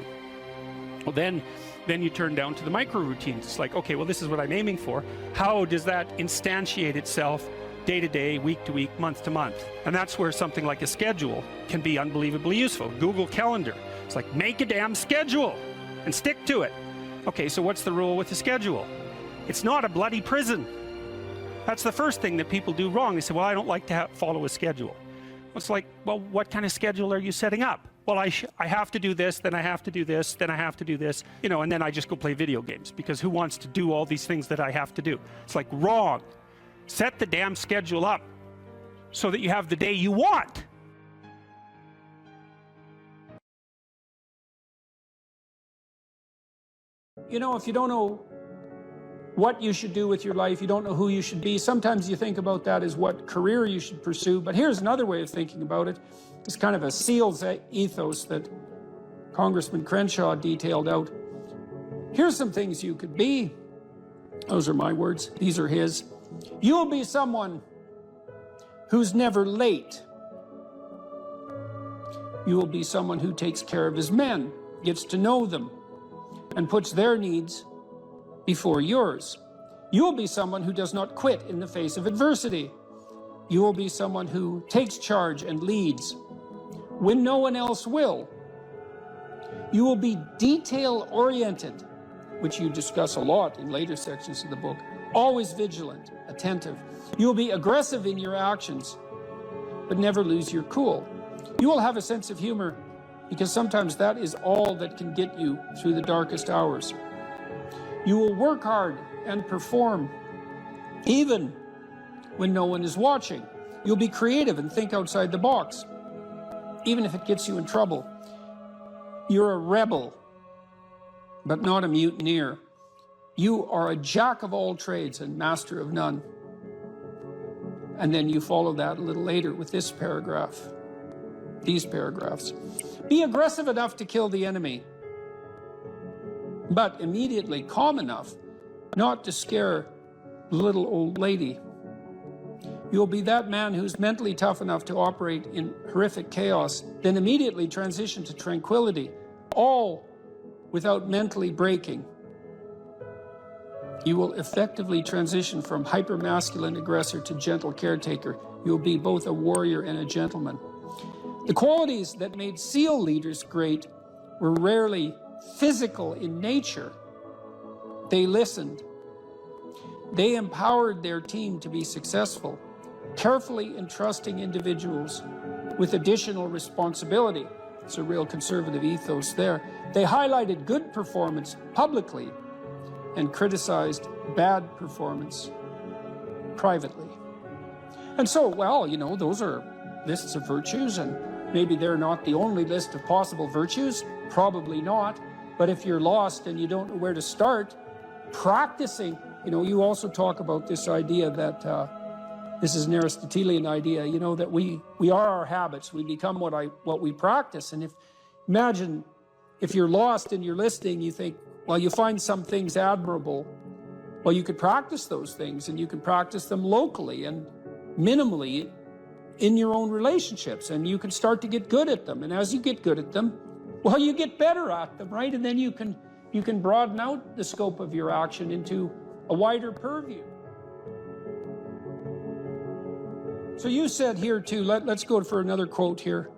Well, then you turn down to the micro routines. It's like, okay, well, this is what I'm aiming for. How does that instantiate itself day to day, week to week, month to month? And that's where something like a schedule can be unbelievably useful. Google Calendar. It's like, make a damn schedule and stick to it. Okay, so what's the rule with the schedule? It's not a bloody prison. That's the first thing that people do wrong. They say, well, I don't like to follow a schedule. It's like, well, what kind of schedule are you setting up? Well, I have to do this, then I have to do this, then I have to do this, you know, and then I just go play video games, because who wants to do all these things that I have to do? It's like, wrong. Set the damn schedule up so that you have the day you want. You know, if you don't know what you should do with your life, you don't know who you should be, sometimes you think about that as what career you should pursue. But here's another way of thinking about it. It's kind of a SEAL's ethos that Congressman Crenshaw detailed out. Here's some things you could be. Those are my words. These are his. You will be someone who's never late. You will be someone who takes care of his men, gets to know them, and puts their needs before yours. You will be someone who does not quit in the face of adversity. You will be someone who takes charge and leads when no one else will. You will be detail-oriented, which you discuss a lot in later sections of the book, always vigilant, attentive. You will be aggressive in your actions, but never lose your cool. You will have a sense of humor, because sometimes that is all that can get you through the darkest hours. You will work hard and perform, even when no one is watching. You'll be creative and think outside the box, even if it gets you in trouble. You're a rebel, but not a mutineer. You are a jack of all trades and master of none. And then you follow that a little later with this paragraph, these paragraphs. Be aggressive enough to kill the enemy, but immediately calm enough not to scare the little old lady. You'll be that man who's mentally tough enough to operate in horrific chaos, then immediately transition to tranquility, all without mentally breaking. You will effectively transition from hyper-masculine aggressor to gentle caretaker. You'll be both a warrior and a gentleman. The qualities that made SEAL leaders great were rarely physical in nature. They listened. They empowered their team to be successful, carefully entrusting individuals with additional responsibility. It's a real conservative ethos there. They highlighted good performance publicly and criticized bad performance privately. And so, well, you know, those are lists of virtues, and maybe they're not the only list of possible virtues, probably not. But if you're lost and you don't know where to start, practicing, you know, you also talk about this idea that this is an Aristotelian idea, you know, that we are our habits. We become what we practice. And imagine if you're lost and you're listening, you think, well, you find some things admirable. Well, you could practice those things, and you can practice them locally and minimally in your own relationships, and you can start to get good at them. And as you get good at them, well, you get better at them, right? And then you can broaden out the scope of your action into a wider purview. So you said here too, let's go for another quote here.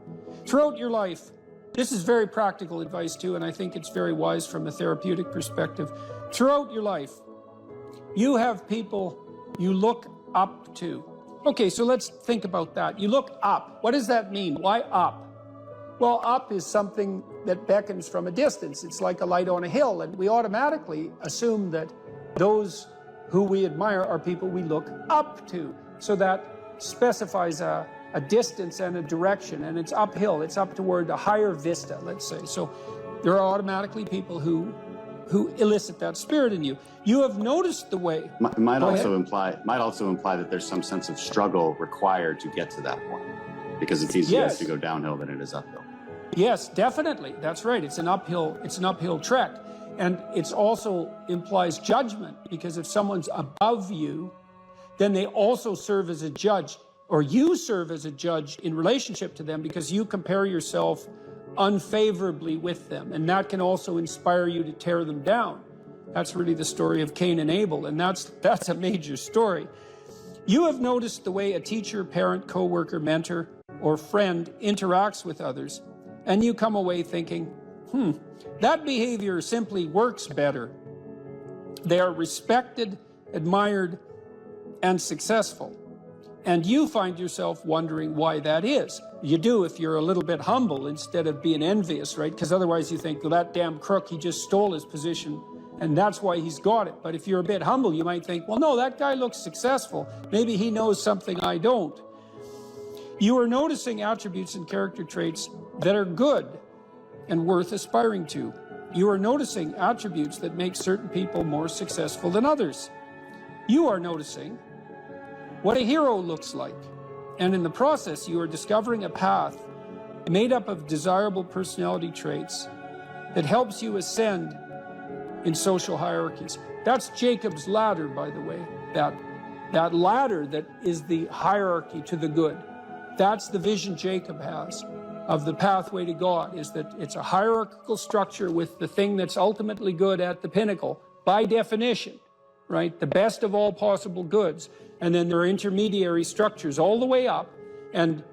Throughout your life, this is very practical advice too, and I think it's very wise from a therapeutic perspective. Throughout your life, you have people you look up to. Okay, so let's think about that. You look up. What does that mean? Why up? Well, up is something that beckons from a distance. It's like a light on a hill, and we automatically assume that those who we admire are people we look up to. So that specifies a distance and a direction, and it's uphill. It's up toward a higher vista, let's say. So there are automatically people who elicit that spirit in you. You have noticed the way. Might also imply that there's some sense of struggle required to get to that point, because it's easier to go downhill than it is uphill. Yes, definitely. That's right. It's an uphill trek. And it also implies judgment, because if someone's above you, then they also serve as a judge. or you serve as a judge in relationship to them because you compare yourself unfavorably with them. And that can also inspire you to tear them down. That's really the story of Cain and Abel, and that's a major story. You have noticed the way a teacher, parent, coworker, mentor, or friend interacts with others, and you come away thinking, that behavior simply works better. They are respected, admired, and successful. And you find yourself wondering why that is. You do if you're a little bit humble instead of being envious, right? Because otherwise you think, well, that damn crook, he just stole his position, and that's why he's got it. But if you're a bit humble, you might think, well, no, that guy looks successful. Maybe he knows something I don't. You are noticing attributes and character traits that are good and worth aspiring to. You are noticing attributes that make certain people more successful than others. You are noticing what a hero looks like. And in the process, you are discovering a path made up of desirable personality traits that helps you ascend in social hierarchies. That's Jacob's ladder, by the way. That ladder that is the hierarchy to the good. That's the vision Jacob has of the pathway to God, is that it's a hierarchical structure with the thing that's ultimately good at the pinnacle, by definition, right? The best of all possible goods. And then there are intermediary structures all the way up, and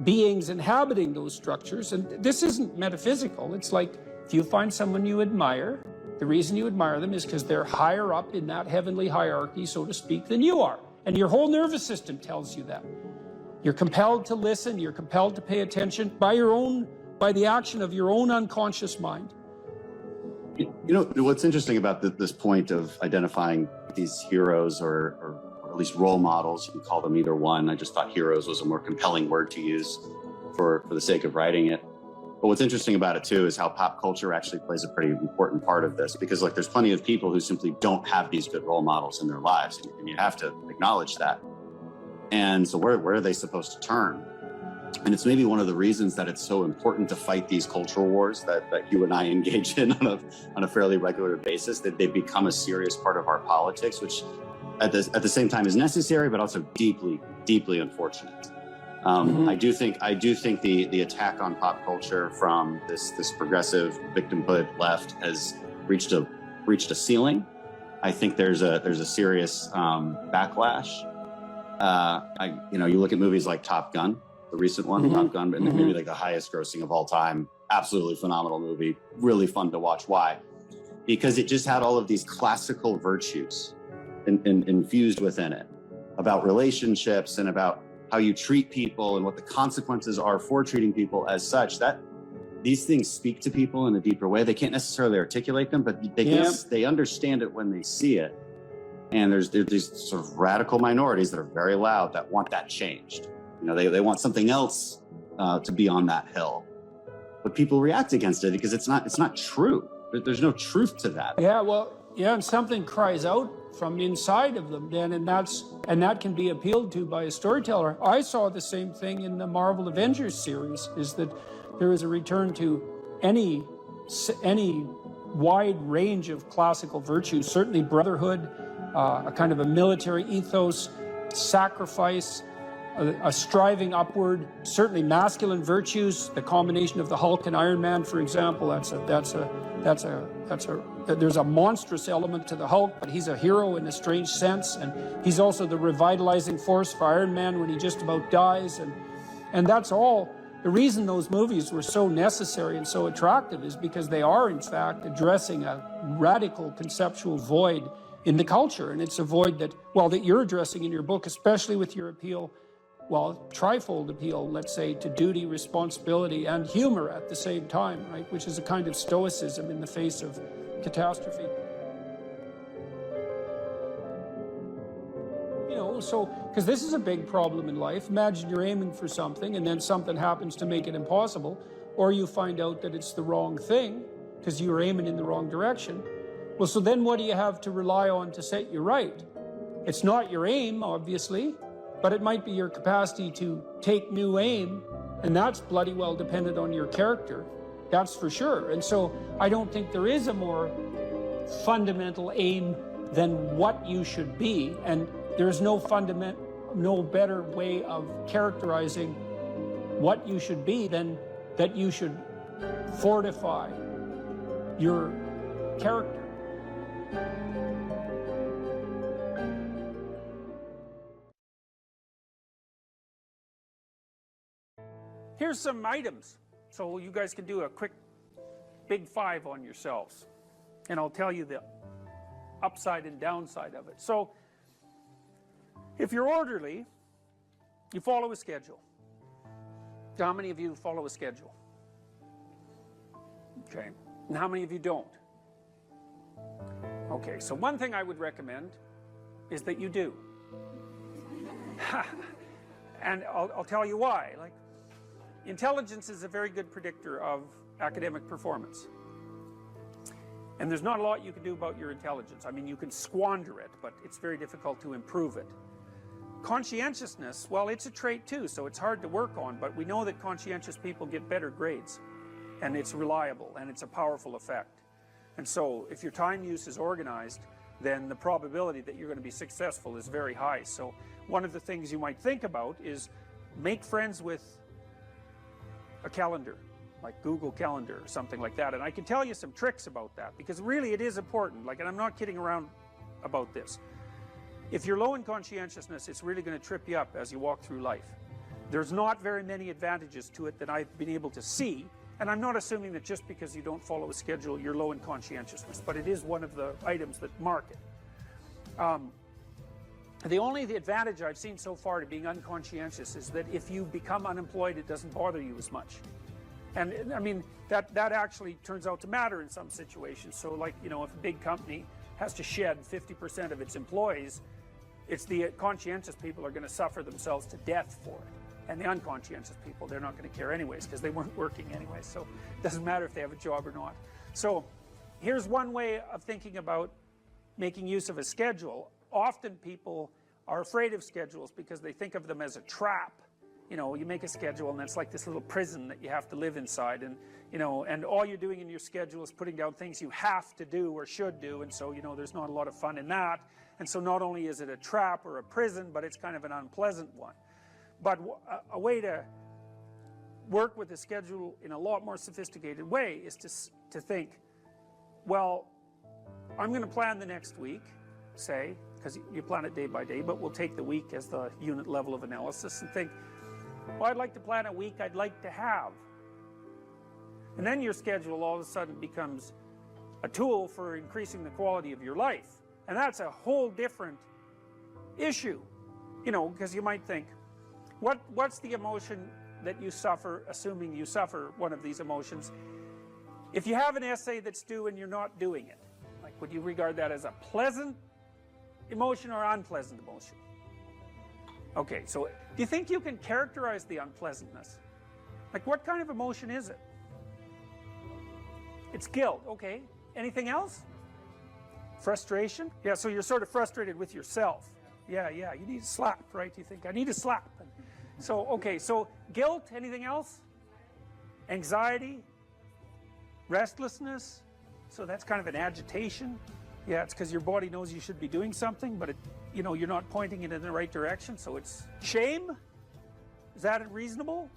beings inhabiting those structures. And this isn't metaphysical. It's like, if you find someone you admire, the reason you admire them is because they're higher up in that heavenly hierarchy, so to speak, than you are. And your whole nervous system tells you that. You're compelled to listen, you're compelled to pay attention by the action of your own unconscious mind. You know, what's interesting about this point of identifying these heroes or at least role models, you can call them either one. I just thought heroes was a more compelling word to use for the sake of writing it. But what's interesting about it too is how pop culture actually plays a pretty important part of this, because like there's plenty of people who simply don't have these good role models in their lives, and you have to acknowledge that. And so where are they supposed to turn? And it's maybe one of the reasons that it's so important to fight these cultural wars that you and I engage in on a fairly regular basis, that they become a serious part of our politics, which at the same time is necessary, but also deeply, deeply unfortunate. I do think the attack on pop culture from this progressive victimhood left has reached a ceiling. I think there's a serious backlash. You look at movies like Top Gun, the recent one, Top Gun, and maybe like the highest grossing of all time. Absolutely phenomenal movie, really fun to watch. Why? Because it just had all of these classical virtues infused within it, about relationships and about how you treat people and what the consequences are for treating people as such. That these things speak to people in a deeper way. They can't necessarily articulate them, but they understand it when they see it. And there's these sort of radical minorities that are very loud that want that changed. You know, they want something else to be on that hill, but people react against it because it's not true. There's no truth to that. And something cries out from inside of them then, and that can be appealed to by a storyteller. I saw the same thing in the Marvel Avengers series, is that there is a return to any wide range of classical virtues, certainly brotherhood, a kind of a military ethos, sacrifice, a striving upward, certainly masculine virtues, the combination of the Hulk and Iron Man, for example. There's a monstrous element to the Hulk, but he's a hero in a strange sense, and he's also the revitalizing force for Iron Man when he just about dies, and that's all. The reason those movies were so necessary and so attractive is because they are, in fact, addressing a radical conceptual void in the culture, and it's a void that you're addressing in your book, especially with your appeal, trifold appeal, let's say, to duty, responsibility, and humor at the same time, right? Which is a kind of stoicism in the face of catastrophe. Because this is a big problem in life. Imagine you're aiming for something and then something happens to make it impossible, or you find out that it's the wrong thing because you were aiming in the wrong direction. Well, so then what do you have to rely on to set you right? It's not your aim, obviously, but it might be your capacity to take new aim, and that's bloody well dependent on your character. That's for sure. And so I don't think there is a more fundamental aim than what you should be. And there's no no better way of characterizing what you should be than that you should fortify your character. Here's some items, so you guys can do a quick big five on yourselves, and I'll tell you the upside and downside of it. So if you're orderly, you follow a schedule. How many of you follow a schedule? Okay, and how many of you don't? Okay, so one thing I would recommend is that you do. And I'll tell you why. Like, intelligence is a very good predictor of academic performance. And there's not a lot you can do about your intelligence. I mean, you can squander it, but it's very difficult to improve it. Conscientiousness, well, it's a trait too, so it's hard to work on, but we know that conscientious people get better grades. And it's reliable, and it's a powerful effect. And so, if your time use is organized, then the probability that you're going to be successful is very high. So, one of the things you might think about is make friends with a calendar, like Google Calendar or something like that. And I can tell you some tricks about that, because really it is important. Like, and I'm not kidding around about this. If you're low in conscientiousness, it's really going to trip you up as you walk through life. There's not very many advantages to it that I've been able to see. And I'm not assuming that just because you don't follow a schedule, you're low in conscientiousness, but it is one of the items that mark it. The advantage I've seen so far to being unconscientious is that if you become unemployed, it doesn't bother you as much. And I mean, that actually turns out to matter in some situations. So like, you know, if a big company has to shed 50% of its employees, it's the conscientious people are going to suffer themselves to death for it. And the unconscientious people, they're not going to care anyways, because they weren't working anyway. So it doesn't matter if they have a job or not. So here's one way of thinking about making use of a schedule. Often people are afraid of schedules because they think of them as a trap. You know, you make a schedule and it's like this little prison that you have to live inside. And, you know, and all you're doing in your schedule is putting down things you have to do or should do. And so, you know, there's not a lot of fun in that. And so not only is it a trap or a prison, but it's kind of an unpleasant one. But a way to work with the schedule in a lot more sophisticated way is to think, well, I'm going to plan the next week, say, because you plan it day by day, but we'll take the week as the unit level of analysis and think, well, I'd like to plan a week I'd like to have. And then your schedule all of a sudden becomes a tool for increasing the quality of your life. And that's a whole different issue, you know, because you might think, what's the emotion that you suffer, assuming you suffer one of these emotions? If you have an essay that's due and you're not doing it, like, would you regard that as a pleasant emotion or unpleasant emotion? Okay, so do you think you can characterize the unpleasantness? Like, what kind of emotion is it? It's guilt, okay. Anything else? Frustration? Yeah, so you're sort of frustrated with yourself. Yeah, you need a slap, right? You think, I need a slap. So, okay, so guilt, anything else? Anxiety? Restlessness? So that's kind of an agitation. Yeah, it's because your body knows you should be doing something, but you know, you're not pointing it in the right direction, so it's shame? Is that reasonable?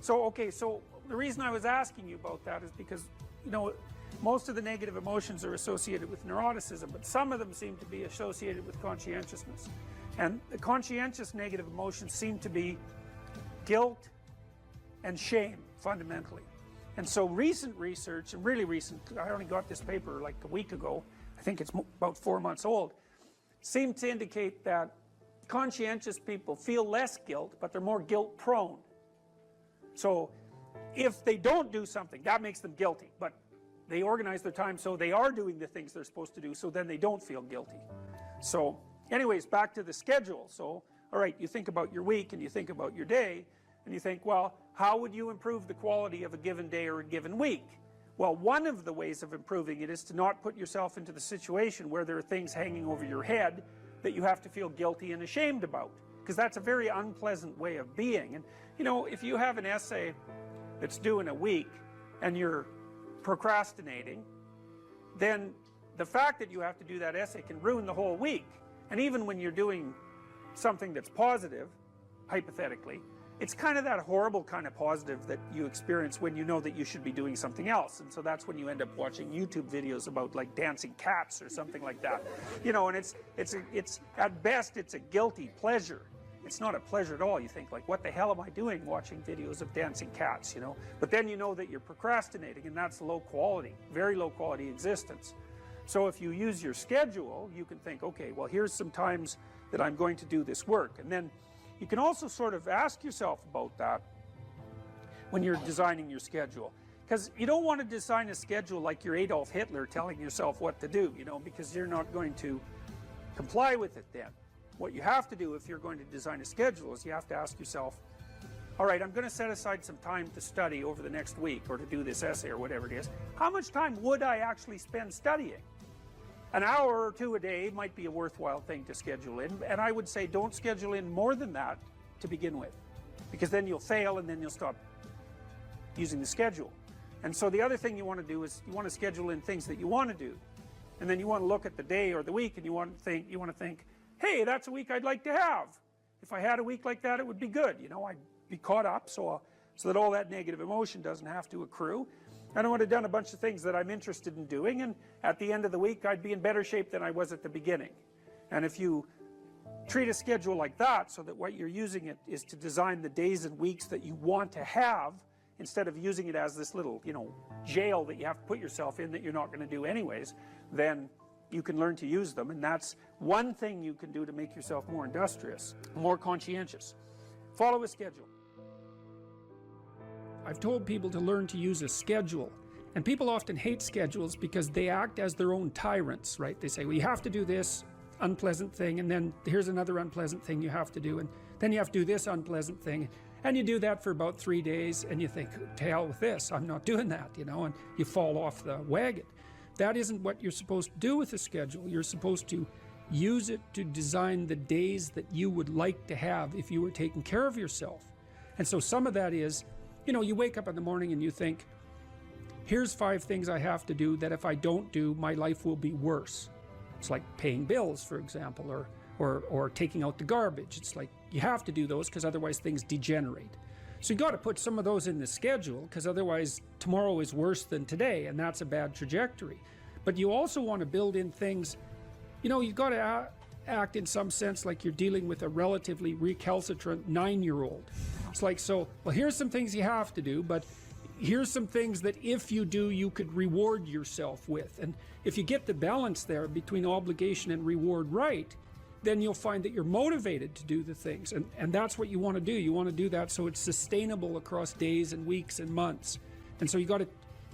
So, okay, so the reason I was asking you about that is because, you know, most of the negative emotions are associated with neuroticism, but some of them seem to be associated with conscientiousness. And the conscientious negative emotions seem to be guilt and shame, fundamentally. And so recent research, and really recent, I only got this paper like a week ago, I think it's about 4 months old, seem to indicate that conscientious people feel less guilt, but they're more guilt prone. So if they don't do something, that makes them guilty, but they organize their time so they are doing the things they're supposed to do, so then they don't feel guilty. So anyways, back to the schedule. So, all right, you think about your week and you think about your day, and you think, well, how would you improve the quality of a given day or a given week? Well, one of the ways of improving it is to not put yourself into the situation where there are things hanging over your head that you have to feel guilty and ashamed about, because that's a very unpleasant way of being. And, you know, if you have an essay that's due in a week and you're procrastinating, then the fact that you have to do that essay can ruin the whole week. And even when you're doing something that's positive, hypothetically, it's kind of that horrible kind of positive that you experience when you know that you should be doing something else. And so that's when you end up watching YouTube videos about like dancing cats or something like that. You know, and it's at best, it's a guilty pleasure. It's not a pleasure at all. You think like, what the hell am I doing watching videos of dancing cats, you know? But then you know that you're procrastinating, and that's low quality, very low quality existence. So if you use your schedule, you can think, okay, well, here's some times that I'm going to do this work. And then you can also sort of ask yourself about that when you're designing your schedule. Because you don't want to design a schedule like you're Adolf Hitler telling yourself what to do, you know, because you're not going to comply with it then. What you have to do if you're going to design a schedule is you have to ask yourself, all right, I'm going to set aside some time to study over the next week or to do this essay or whatever it is. How much time would I actually spend studying? An hour or two a day might be a worthwhile thing to schedule in, and I would say don't schedule in more than that to begin with, because then you'll fail and then you'll stop using the schedule. And so the other thing you want to do is you want to schedule in things that you want to do, and then you want to look at the day or the week and you want to think, hey, that's a week I'd like to have. If I had a week like that, it would be good. You know, I'd be caught up so that all that negative emotion doesn't have to accrue. And I would have done a bunch of things that I'm interested in doing, and at the end of the week I'd be in better shape than I was at the beginning. And if you treat a schedule like that, so that what you're using it is to design the days and weeks that you want to have, instead of using it as this little, you know, jail that you have to put yourself in that you're not going to do anyways, then you can learn to use them. And that's one thing you can do to make yourself more industrious, more conscientious. Follow a schedule. I've told people to learn to use a schedule, and people often hate schedules because they act as their own tyrants, right? They say, well, you have to do this unpleasant thing, and then here's another unpleasant thing you have to do, and then you have to do this unpleasant thing, and you do that for about 3 days, and you think, to hell with this, I'm not doing that, you know, and you fall off the wagon. That isn't what you're supposed to do with a schedule. You're supposed to use it to design the days that you would like to have if you were taking care of yourself. And so some of that is, you know, you wake up in the morning and you think, here's 5 things I have to do that if I don't do, my life will be worse. It's like paying bills, for example, or taking out the garbage. It's like you have to do those because otherwise things degenerate. So you got to put some of those in the schedule, because otherwise tomorrow is worse than today, and that's a bad trajectory. But you also want to build in things, you know, you've got to act in some sense like you're dealing with a relatively recalcitrant 9-year-old. It's like, so, well, here's some things you have to do, but here's some things that if you do, you could reward yourself with. And if you get the balance there between obligation and reward right, then you'll find that you're motivated to do the things. And that's what you want to do. You want to do that so it's sustainable across days and weeks and months. And so you got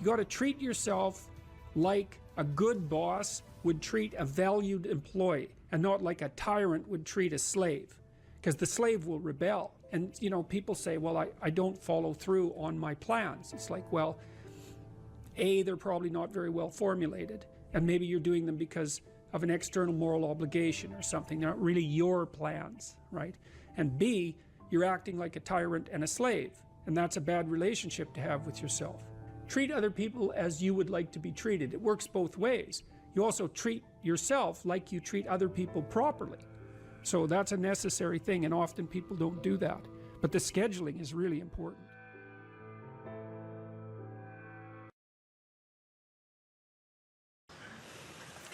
to treat yourself like a good boss would treat a valued employee, and not like a tyrant would treat a slave, because the slave will rebel. And, you know, people say, well, I don't follow through on my plans. It's like, well, A, they're probably not very well formulated, and maybe you're doing them because of an external moral obligation or something. They're not really your plans, right? And B, you're acting like a tyrant and a slave, and that's a bad relationship to have with yourself. Treat other people as you would like to be treated. It works both ways. You also treat yourself like you treat other people properly. So that's a necessary thing, and often people don't do that. But the scheduling is really important.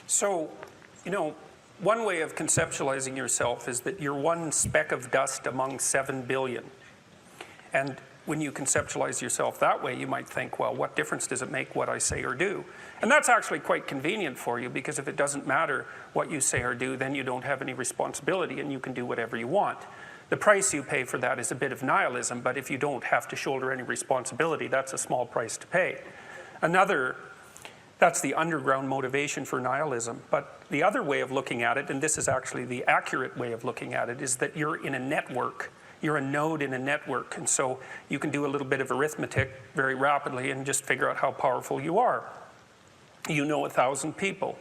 So, you know, one way of conceptualizing yourself is that you're one speck of dust among 7 billion. And when you conceptualize yourself that way, you might think, well, what difference does it make what I say or do? And that's actually quite convenient for you, because if it doesn't matter what you say or do, then you don't have any responsibility and you can do whatever you want. The price you pay for that is a bit of nihilism, but if you don't have to shoulder any responsibility, that's a small price to pay. That's the underground motivation for nihilism. But the other way of looking at it, and this is actually the accurate way of looking at it, is that you're in a network. You're a node in a network, and so you can do a little bit of arithmetic very rapidly and just figure out how powerful you are. You know 1,000 people.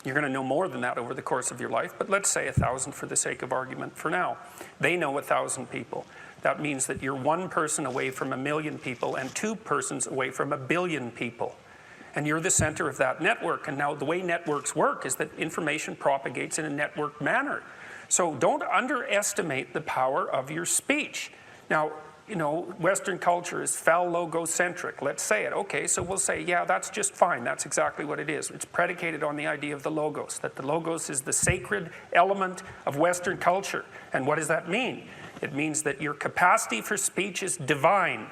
You're going to know more than that over the course of your life, but let's say 1,000 for the sake of argument for now. They know 1,000 people. That means that you're 1 person away from 1,000,000 people and 2 persons away from 1,000,000,000 people. And you're the center of that network. And now the way networks work is that information propagates in a network manner. So don't underestimate the power of your speech. Now, you know, Western culture is phallogocentric. Let's say it. Okay, so we'll say, yeah, that's just fine. That's exactly what it is. It's predicated on the idea of the logos, that the logos is the sacred element of Western culture. And what does that mean? It means that your capacity for speech is divine.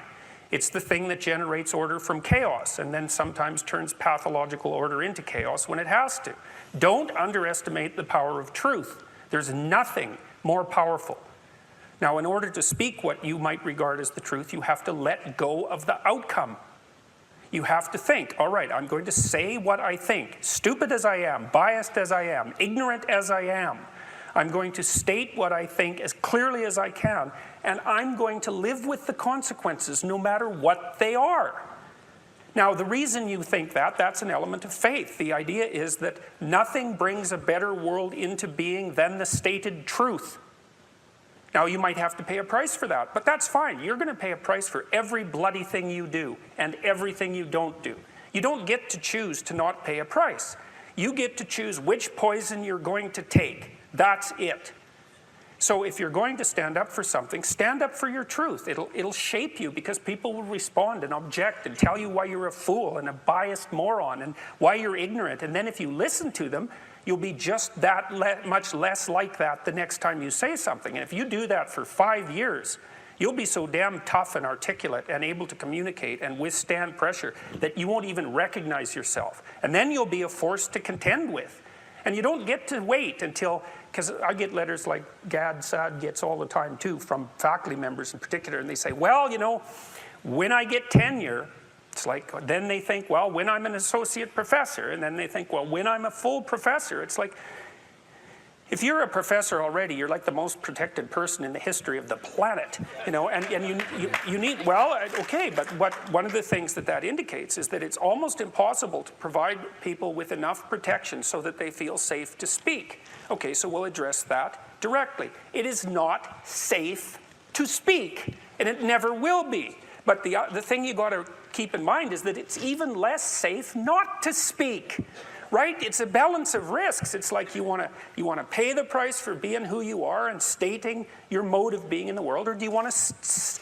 It's the thing that generates order from chaos and then sometimes turns pathological order into chaos when it has to. Don't underestimate the power of truth. There's nothing more powerful. Now, in order to speak what you might regard as the truth, you have to let go of the outcome. You have to think, all right, I'm going to say what I think, stupid as I am, biased as I am, ignorant as I am. I'm going to state what I think as clearly as I can, and I'm going to live with the consequences no matter what they are. Now, the reason you think that, that's an element of faith. The idea is that nothing brings a better world into being than the stated truth. Now, you might have to pay a price for that, but that's fine. You're going to pay a price for every bloody thing you do and everything you don't do. You don't get to choose to not pay a price. You get to choose which poison you're going to take. That's it. So if you're going to stand up for something, stand up for your truth. It'll shape you because people will respond and object and tell you why you're a fool and a biased moron and why you're ignorant. And then if you listen to them, you'll be just that much less like that the next time you say something. And if you do that for 5 years, you'll be so damn tough and articulate and able to communicate and withstand pressure that you won't even recognize yourself. And then you'll be a force to contend with. And you don't get to wait until, because I get letters like Gad Saad gets all the time too, from faculty members in particular, and they say, well, you know, when I get tenure, it's like, then they think, well, when I'm an associate professor, and then they think, well, when I'm a full professor. It's like, if you're a professor already, you're like the most protected person in the history of the planet, you know, and you need, well, okay, but one of the things that indicates is that it's almost impossible to provide people with enough protection so that they feel safe to speak. Okay, so we'll address that directly. It is not safe to speak, and it never will be. But the thing you got to keep in mind is that it's even less safe not to speak. Right? It's a balance of risks. It's like you want to pay the price for being who you are and stating your mode of being in the world, or do you want to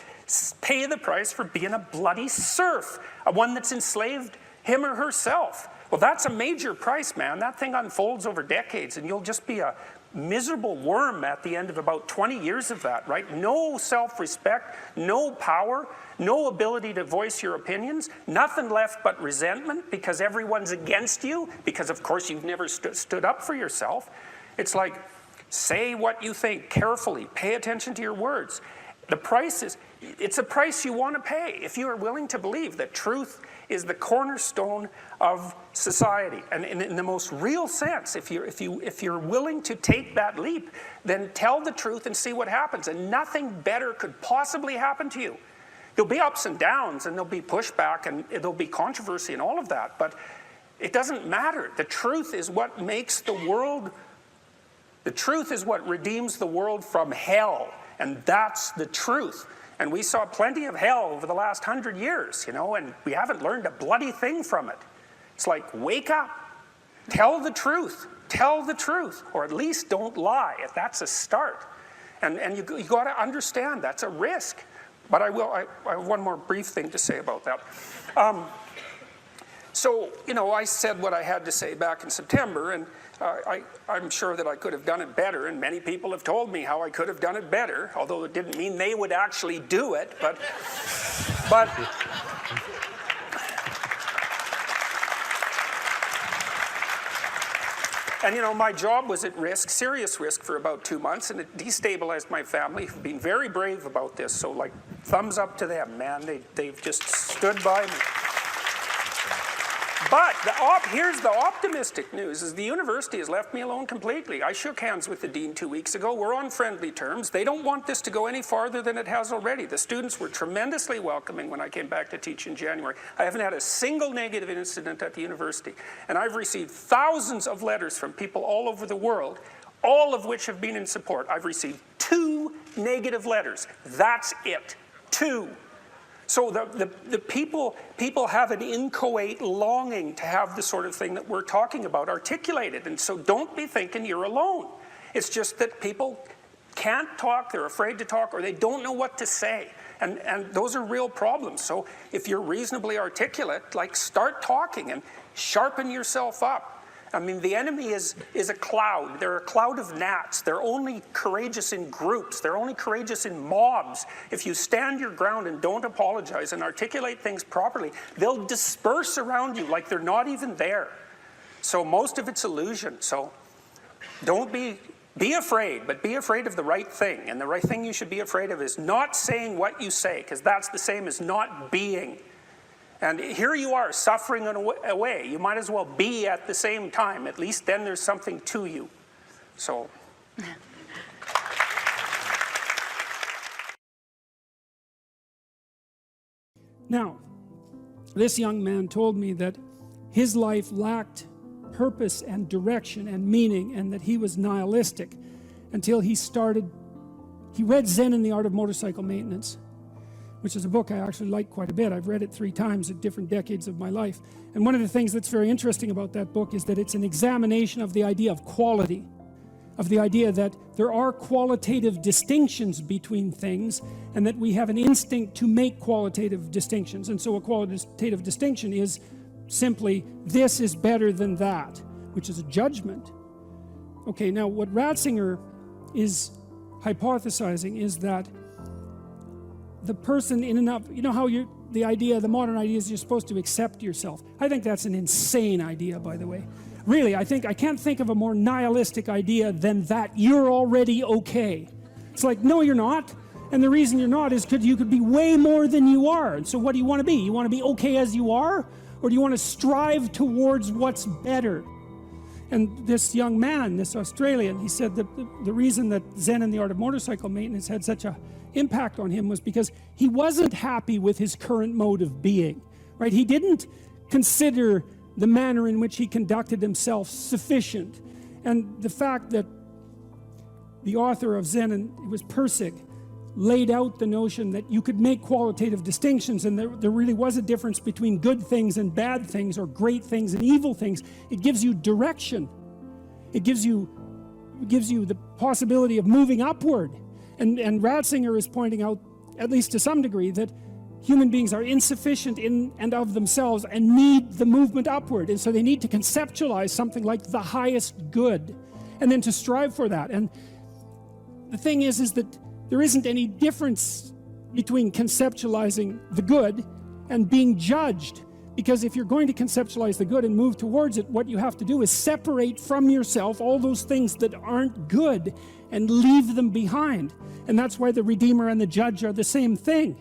pay the price for being a bloody serf, one that's enslaved him or herself? Well, that's a major price, man. That thing unfolds over decades, and you'll just be a miserable worm at the end of about 20 years of that, right? No self-respect, no power, no ability to voice your opinions, nothing left but resentment because everyone's against you, because of course you've never stood up for yourself. It's like, say what you think carefully, pay attention to your words. The price is, it's a price you want to pay if you are willing to believe that truth is the cornerstone of society. And in the most real sense, if you're willing to take that leap, then tell the truth and see what happens. And nothing better could possibly happen to you. There'll be ups and downs, and there'll be pushback, and there'll be controversy and all of that, but it doesn't matter. The truth is what makes the world, the truth is what redeems the world from hell, and that's the truth. And we saw plenty of hell over the last 100 years, you know, and we haven't learned a bloody thing from it. It's like, wake up, tell the truth, or at least don't lie. That's a start. And you got to understand that's a risk. But I have one more brief thing to say about that. So, you know, I said what I had to say back in September, and I'm sure that I could have done it better, and many people have told me how I could have done it better, although it didn't mean they would actually do it, but and you know, my job was at risk, serious risk, for about 2 months, and it destabilized my family, who've been very brave about this, so like, thumbs up to them, man. They've just stood by me. But here's the optimistic news, is the university has left me alone completely. I shook hands with the dean 2 weeks ago. We're on friendly terms. They don't want this to go any farther than it has already. The students were tremendously welcoming when I came back to teach in January. I haven't had a single negative incident at the university. And I've received thousands of letters from people all over the world, all of which have been in support. I've received 2 negative letters. That's it. 2. So the people have an inchoate longing to have the sort of thing that we're talking about articulated. And so don't be thinking you're alone. It's just that people can't talk, they're afraid to talk, or they don't know what to say. And those are real problems. So if you're reasonably articulate, like, start talking and sharpen yourself up. I mean, the enemy is a cloud. They're a cloud of gnats. They're only courageous in groups. They're only courageous in mobs. If you stand your ground and don't apologize and articulate things properly, they'll disperse around you like they're not even there. So most of it's illusion. So don't be afraid, but be afraid of the right thing. And the right thing you should be afraid of is not saying what you say, because that's the same as not being. And here you are, suffering away. You might as well be at the same time. At least then there's something to you. So. Now, this young man told me that his life lacked purpose and direction and meaning, and that he was nihilistic until he read Zen and the Art of Motorcycle Maintenance, which is a book I actually like quite a bit. I've read it 3 times at different decades of my life. And one of the things that's very interesting about that book is that it's an examination of the idea of quality, of the idea that there are qualitative distinctions between things, and that we have an instinct to make qualitative distinctions. And so a qualitative distinction is simply, this is better than that, which is a judgment. Okay, now what Ratzinger is hypothesizing is that the person in and of, you know how the modern idea is you're supposed to accept yourself. I think that's an insane idea, by the way. Really, I can't think of a more nihilistic idea than that you're already okay. It's like, no, you're not. And the reason you're not is because you could be way more than you are. And so what do you want to be? You want to be okay as you are? Or do you want to strive towards what's better? And this young man, this Australian, he said that the reason that Zen and the Art of Motorcycle Maintenance had such a impact on him was because he wasn't happy with his current mode of being, right? He didn't consider the manner in which he conducted himself sufficient. And the fact that the author of Zen, and it was Pirsig, laid out the notion that you could make qualitative distinctions, and there really was a difference between good things and bad things, or great things and evil things. It gives you direction. It gives you the possibility of moving upward. And Ratzinger is pointing out, at least to some degree, that human beings are insufficient in and of themselves and need the movement upward. And so they need to conceptualize something like the highest good, and then to strive for that. And the thing is that there isn't any difference between conceptualizing the good and being judged. Because if you're going to conceptualize the good and move towards it, what you have to do is separate from yourself all those things that aren't good and leave them behind. And that's why the Redeemer and the Judge are the same thing.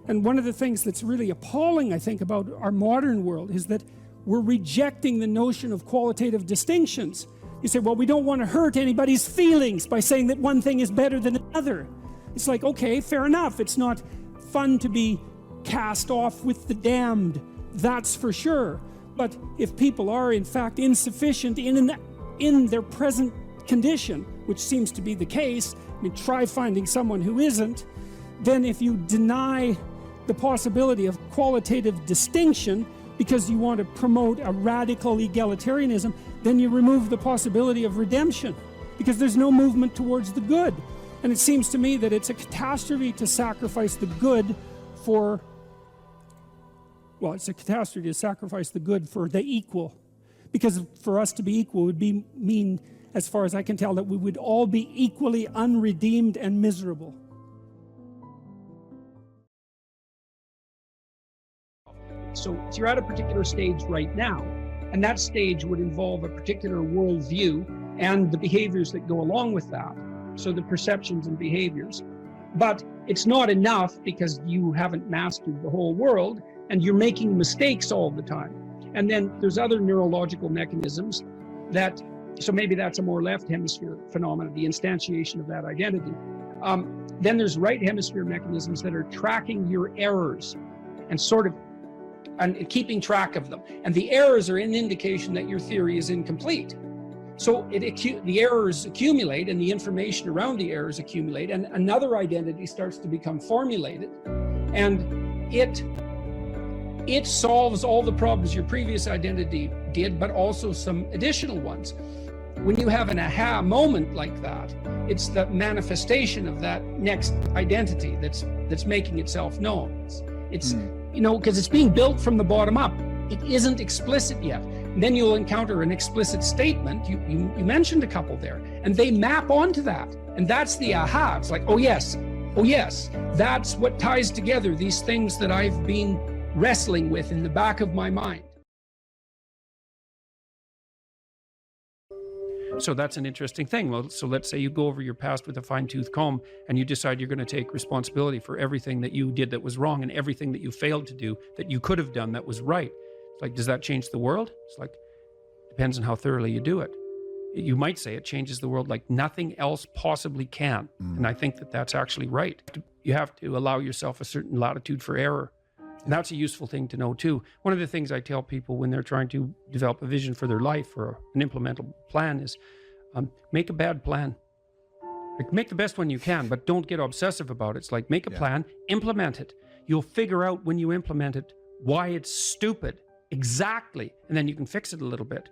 And one of the things that's really appalling, I think, about our modern world is that we're rejecting the notion of qualitative distinctions. You say, well, we don't want to hurt anybody's feelings by saying that one thing is better than another. It's like, okay, fair enough. It's not fun to be cast off with the damned, that's for sure. But if people are in fact insufficient in their present condition, which seems to be the case, I mean, try finding someone who isn't, then if you deny the possibility of qualitative distinction because you want to promote a radical egalitarianism, then you remove the possibility of redemption, because there's no movement towards the good. And it seems to me that it's a catastrophe to sacrifice the good for, well, it's a catastrophe to sacrifice the good for the equal. Because for us to be equal would mean, as far as I can tell, that we would all be equally unredeemed and miserable. So you're at a particular stage right now, and that stage would involve a particular worldview and the behaviors that go along with that. So the perceptions and behaviors. But it's not enough because you haven't mastered the whole world and you're making mistakes all the time. And then there's other neurological mechanisms that, so maybe that's a more left hemisphere phenomenon, the instantiation of that identity. Then there's right hemisphere mechanisms that are tracking your errors and sort of and keeping track of them. And the errors are an indication that your theory is incomplete. So the errors accumulate and the information around the errors accumulate, and another identity starts to become formulated, and it solves all the problems your previous identity did, but also some additional ones. when you have an aha moment like that, it's the manifestation of that next identity that's making itself known. It's you know, because it's being built from the bottom up. It isn't explicit yet. And then you'll encounter an explicit statement. You mentioned a couple there, and they map onto that. And that's the aha. It's like, oh yes, that's what ties together these things that I've been wrestling with in the back of my mind. So that's an interesting thing. Well, so let's say you go over your past with a fine-tooth comb and you decide you're going to take responsibility for everything that you did that was wrong and everything that you failed to do that you could have done that was right. It's like, does that change the world? It's like, depends on how thoroughly you do it. You might say it changes the world like nothing else possibly can. And I think that that's actually right. You have to allow yourself a certain latitude for error. And that's a useful thing to know too. One of the things I tell people when they're trying to develop a vision for their life or an implementable plan is make a bad plan. Like, make the best one you can, but don't get obsessive about it. It's like, make a plan, implement it. You'll figure out when you implement it why it's stupid. Exactly. And then you can fix it a little bit.